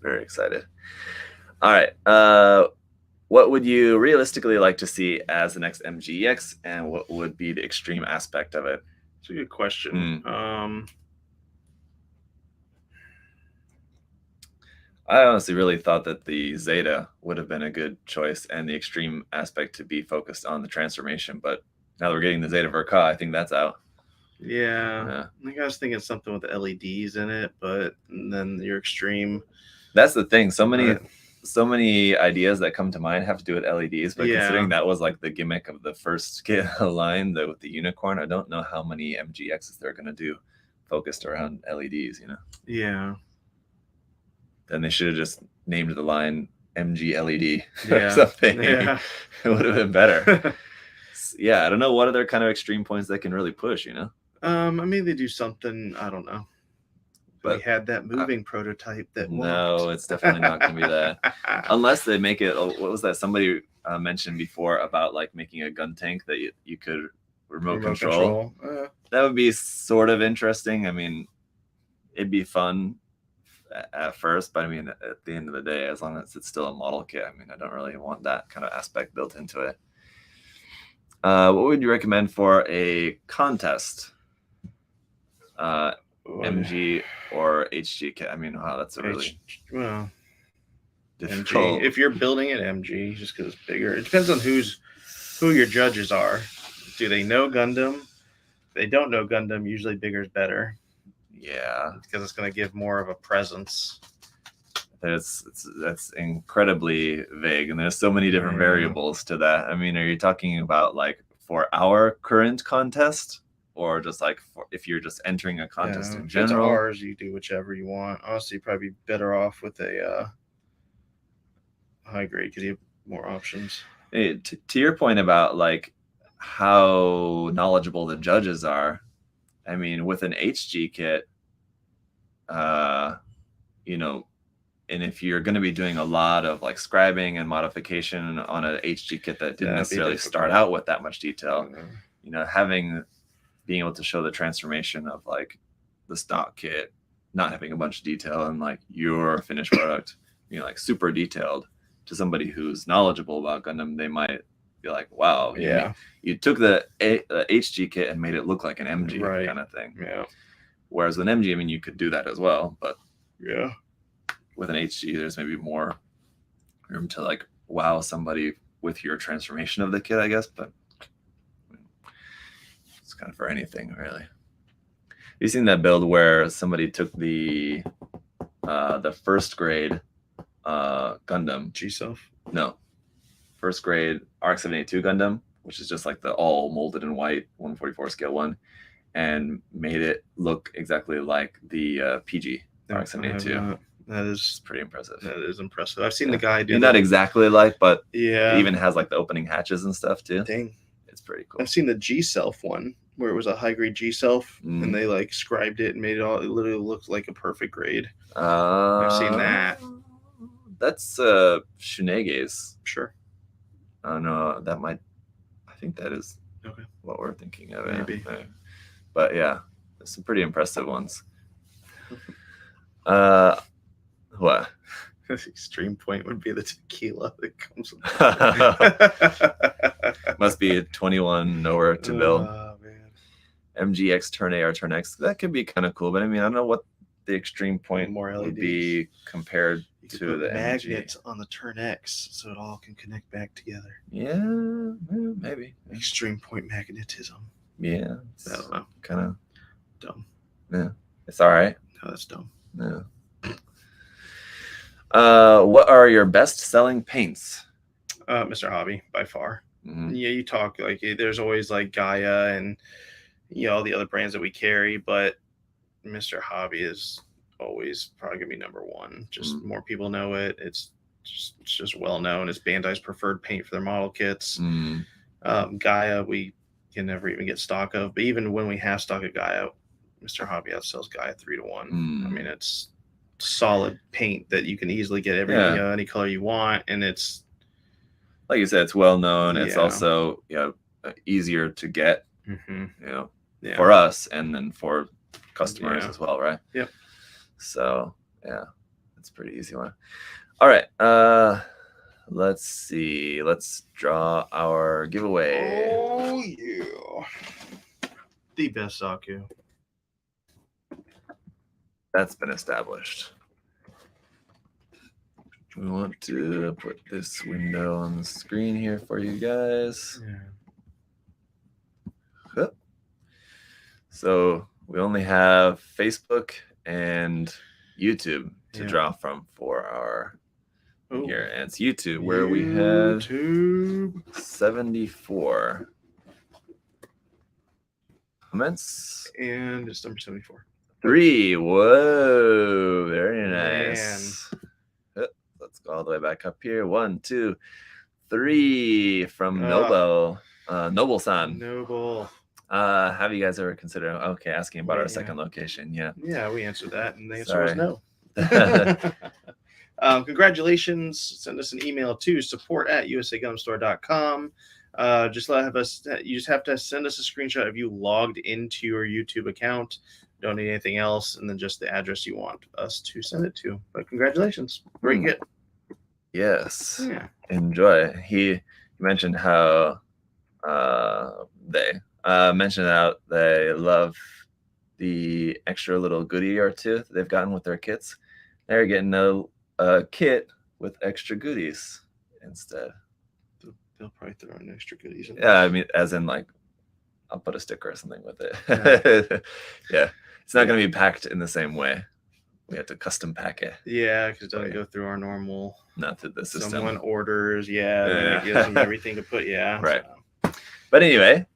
Very excited. All right. What would you realistically like to see as the next MGX, and what would be the extreme aspect of it? It's a good question. I honestly really thought that the Zeta would have been a good choice, and the extreme aspect to be focused on the transformation. But now that we're getting the Zeta Verka, I think that's out. Yeah. I think I was thinking something with the LEDs in it, but then your extreme. That's the thing. So many ideas that come to mind have to do with LEDs, but considering that was like the gimmick of the first line, with the unicorn, I don't know how many MGXs they're going to do focused around LEDs, you know? Yeah. Then they should have just named the line MG LED or something. Yeah. It would have been better. Yeah, I don't know what other kind of extreme points they can really push, you know? I mean, they do something, I don't know. But we had that moving prototype that no, it's definitely not going to be that. Unless they make it, what was that somebody mentioned before about like making a gun tank that you could remote control. That would be sort of interesting. I mean, it'd be fun at first, but I mean, at the end of the day, as long as it's still a model kit, I mean, I don't really want that kind of aspect built into it. What would you recommend for a contest? MG or HG kit? I mean, wow, that's a really difficult. MG. If you're building an MG, just because it's bigger, it depends on who your judges are. Do they know Gundam? If they don't know Gundam, usually bigger is better. Yeah, because it's going to give more of a presence. That's incredibly vague, and there's so many different variables to that. I mean, are you talking about like for our current contest, or just like if you're just entering a contest in general? If it's ours, you do whichever you want. Honestly, you'd probably be better off with a high grade because you have more options. Hey, to your point about like how knowledgeable the judges are, I mean, with an HG kit, you know, And if you're going to be doing a lot of like scribing and modification on an HG kit that didn't necessarily start out with that much detail, you know, being able to show the transformation of like the stock kit, not having a bunch of detail, and like your finished product, you know, like super detailed to somebody who's knowledgeable about Gundam, they might be like, wow, you took the HG kit and made it look like an MG kind of thing. Yeah. Whereas with MG, I mean, you could do that as well, but yeah, with an HG, there's maybe more room to like wow somebody with your transformation of the kit, I guess. But it's kind of for anything, really. You seen that build where somebody took the first grade Gundam G-Self? No, first grade RX-782 Gundam, which is just like the all molded in white 144 scale one, and made it look exactly like the PG RX-782. That is pretty impressive. That is impressive. I've seen the guy do not exactly like, but it even has like the opening hatches and stuff too. Dang. It's pretty cool. I've seen the G-Self one where it was a high grade G-Self and they like scribed it and made it all, it literally looked like a perfect grade. I've seen that. That's Shunege's. Sure. I don't know. I think that is what we're thinking of. Maybe. But yeah, there's some pretty impressive ones. What? Extreme point would be the tequila that comes with Must be 21 nowhere to build. MGX turn A or turn X. That could be kind of cool, but I mean, I don't know what the extreme point would be compared to the magnets on the turn X, so it all can connect back together. Yeah, maybe. Extreme point magnetism. Yeah. I don't know. Kind of dumb. Yeah. It's all right. No, that's dumb. Yeah. What are your best-selling paints? Mr. Hobby, by far. Mm-hmm. Yeah, you talk like there's always like Gaia and all the other brands that we carry, but Mr. Hobby is always probably gonna be number one. Just more people know it. It's just well known. It's Bandai's preferred paint for their model kits. Gaia we can never even get stock of, but even when we have stock of Gaia, Mr. Hobby outsells Gaia 3-1. I mean, it's solid paint that you can easily get any color you want, and it's like you said, it's well known. It's also easier to get, for us and then for customers as well, right? Yep. So it's a pretty easy one. All right, let's see. Let's draw our giveaway. Oh yeah, the best Zaku. That's been established. We want to put this window on the screen here for you guys. Yeah. So we only have Facebook and YouTube to draw from for our here. And it's YouTube where we have 74 comments. And it's number 74. 3. Whoa, very nice. Let's go all the way back up here. 1, 2, 3 from Noble-san. Noble. Have you guys ever considered asking about our second location? Yeah, we answered that and the answer was no. Congratulations. Send us an email to support@usagundamstore.com. You just have to send us a screenshot of you logged into your YouTube account. Don't need anything else, and then just the address you want us to send it to. But congratulations. Great hit. Yes. Yeah. Enjoy. He mentioned how they mentioned out they love the extra little goodie or two that they've gotten with their kits. They're getting a kit with extra goodies instead. They'll probably throw in extra goodies. I mean, as in like, I'll put a sticker or something with it. Yeah. It's not going to be packed in the same way. We have to custom pack it. Yeah, because it doesn't go through our normal. Not through the system. Someone orders, it gives them everything to put, Right. So. But anyway,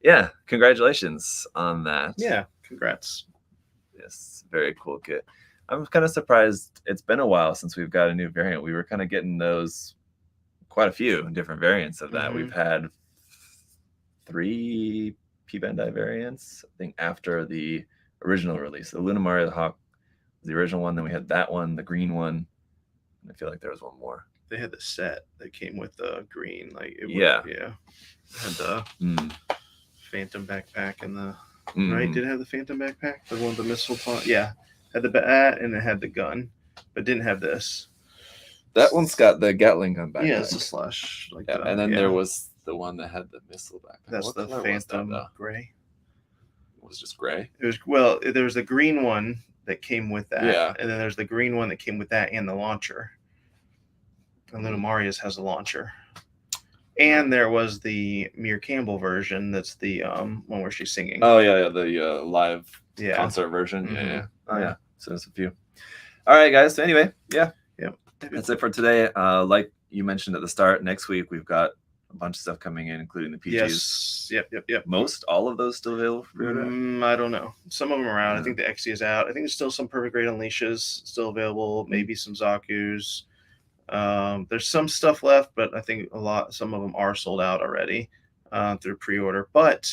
congratulations on that. Yeah, congrats. Yes, very cool kit. I'm kind of surprised. It's been a while since we've got a new variant. We were kind of getting those, quite a few different variants of that. We've had 3 P Bandai variants, I think, after the original release. The Lunamari, the Hawk was the original one. Then we had that one, the green one. I feel like there was one more. They had the set that came with the green, like it yeah. Had the Phantom backpack and the right. Did it have the Phantom backpack? The one with the missile pod? Yeah, had the bat and it had the gun, but didn't have this. That one's got the Gatling gun backpack. Yeah, it's a slush. Like and then there was the one that had the missile backpack. That's what the Phantom gray. It was just gray. It was there was the green one that came with that. Yeah, and then there's the green one that came with that and the launcher. And Luna Marius has a launcher. And there was the Mir Campbell version. That's the one where she's singing. Oh yeah, the live concert version. Mm-hmm. Yeah. Oh yeah. So there's a few. All right, guys. So anyway, that's it for today. Like you mentioned at the start, next week we've got a bunch of stuff coming in, including the PGs. Yes. Yep. All of those still available for pre-order? I don't know. Some of them are out. I think the XD is out. I think there's still some Perfect Grade Unleashes still available. Maybe some Zaku's. There's some stuff left, but I think some of them are sold out already through pre-order, but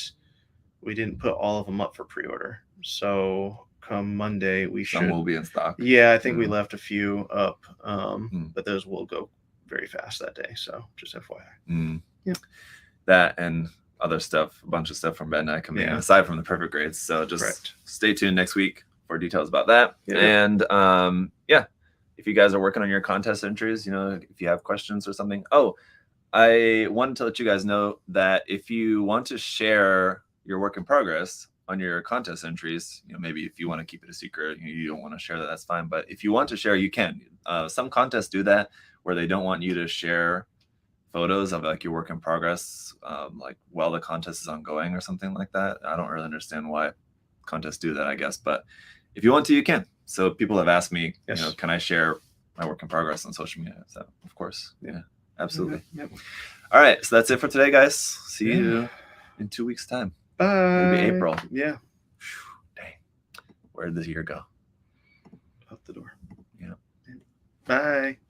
we didn't put all of them up for pre-order. So come Monday, some will be in stock. Yeah, I think we left a few up, but those will go very fast that day. So just FYI. Yeah. That and other stuff, a bunch of stuff from Bandai coming in, aside from the Perfect Grades. So just stay tuned next week for details about that. Yeah. And if you guys are working on your contest entries, if you have questions or something. Oh, I wanted to let you guys know that if you want to share your work in progress on your contest entries, maybe if you want to keep it a secret, you don't want to share that, that's fine. But if you want to share, you can. Some contests do that where they don't want you to share photos of like your work in progress, like while the contest is ongoing or something like that. I don't really understand why contests do that, I guess. But if you want to, you can. So people have asked me, can I share my work in progress on social media? So of course, absolutely. Yep. All right, so that's it for today, guys. See you in 2 weeks' time. Bye. Maybe April. Yeah. Dang. Where did this year go? Out the door. Yeah. Bye.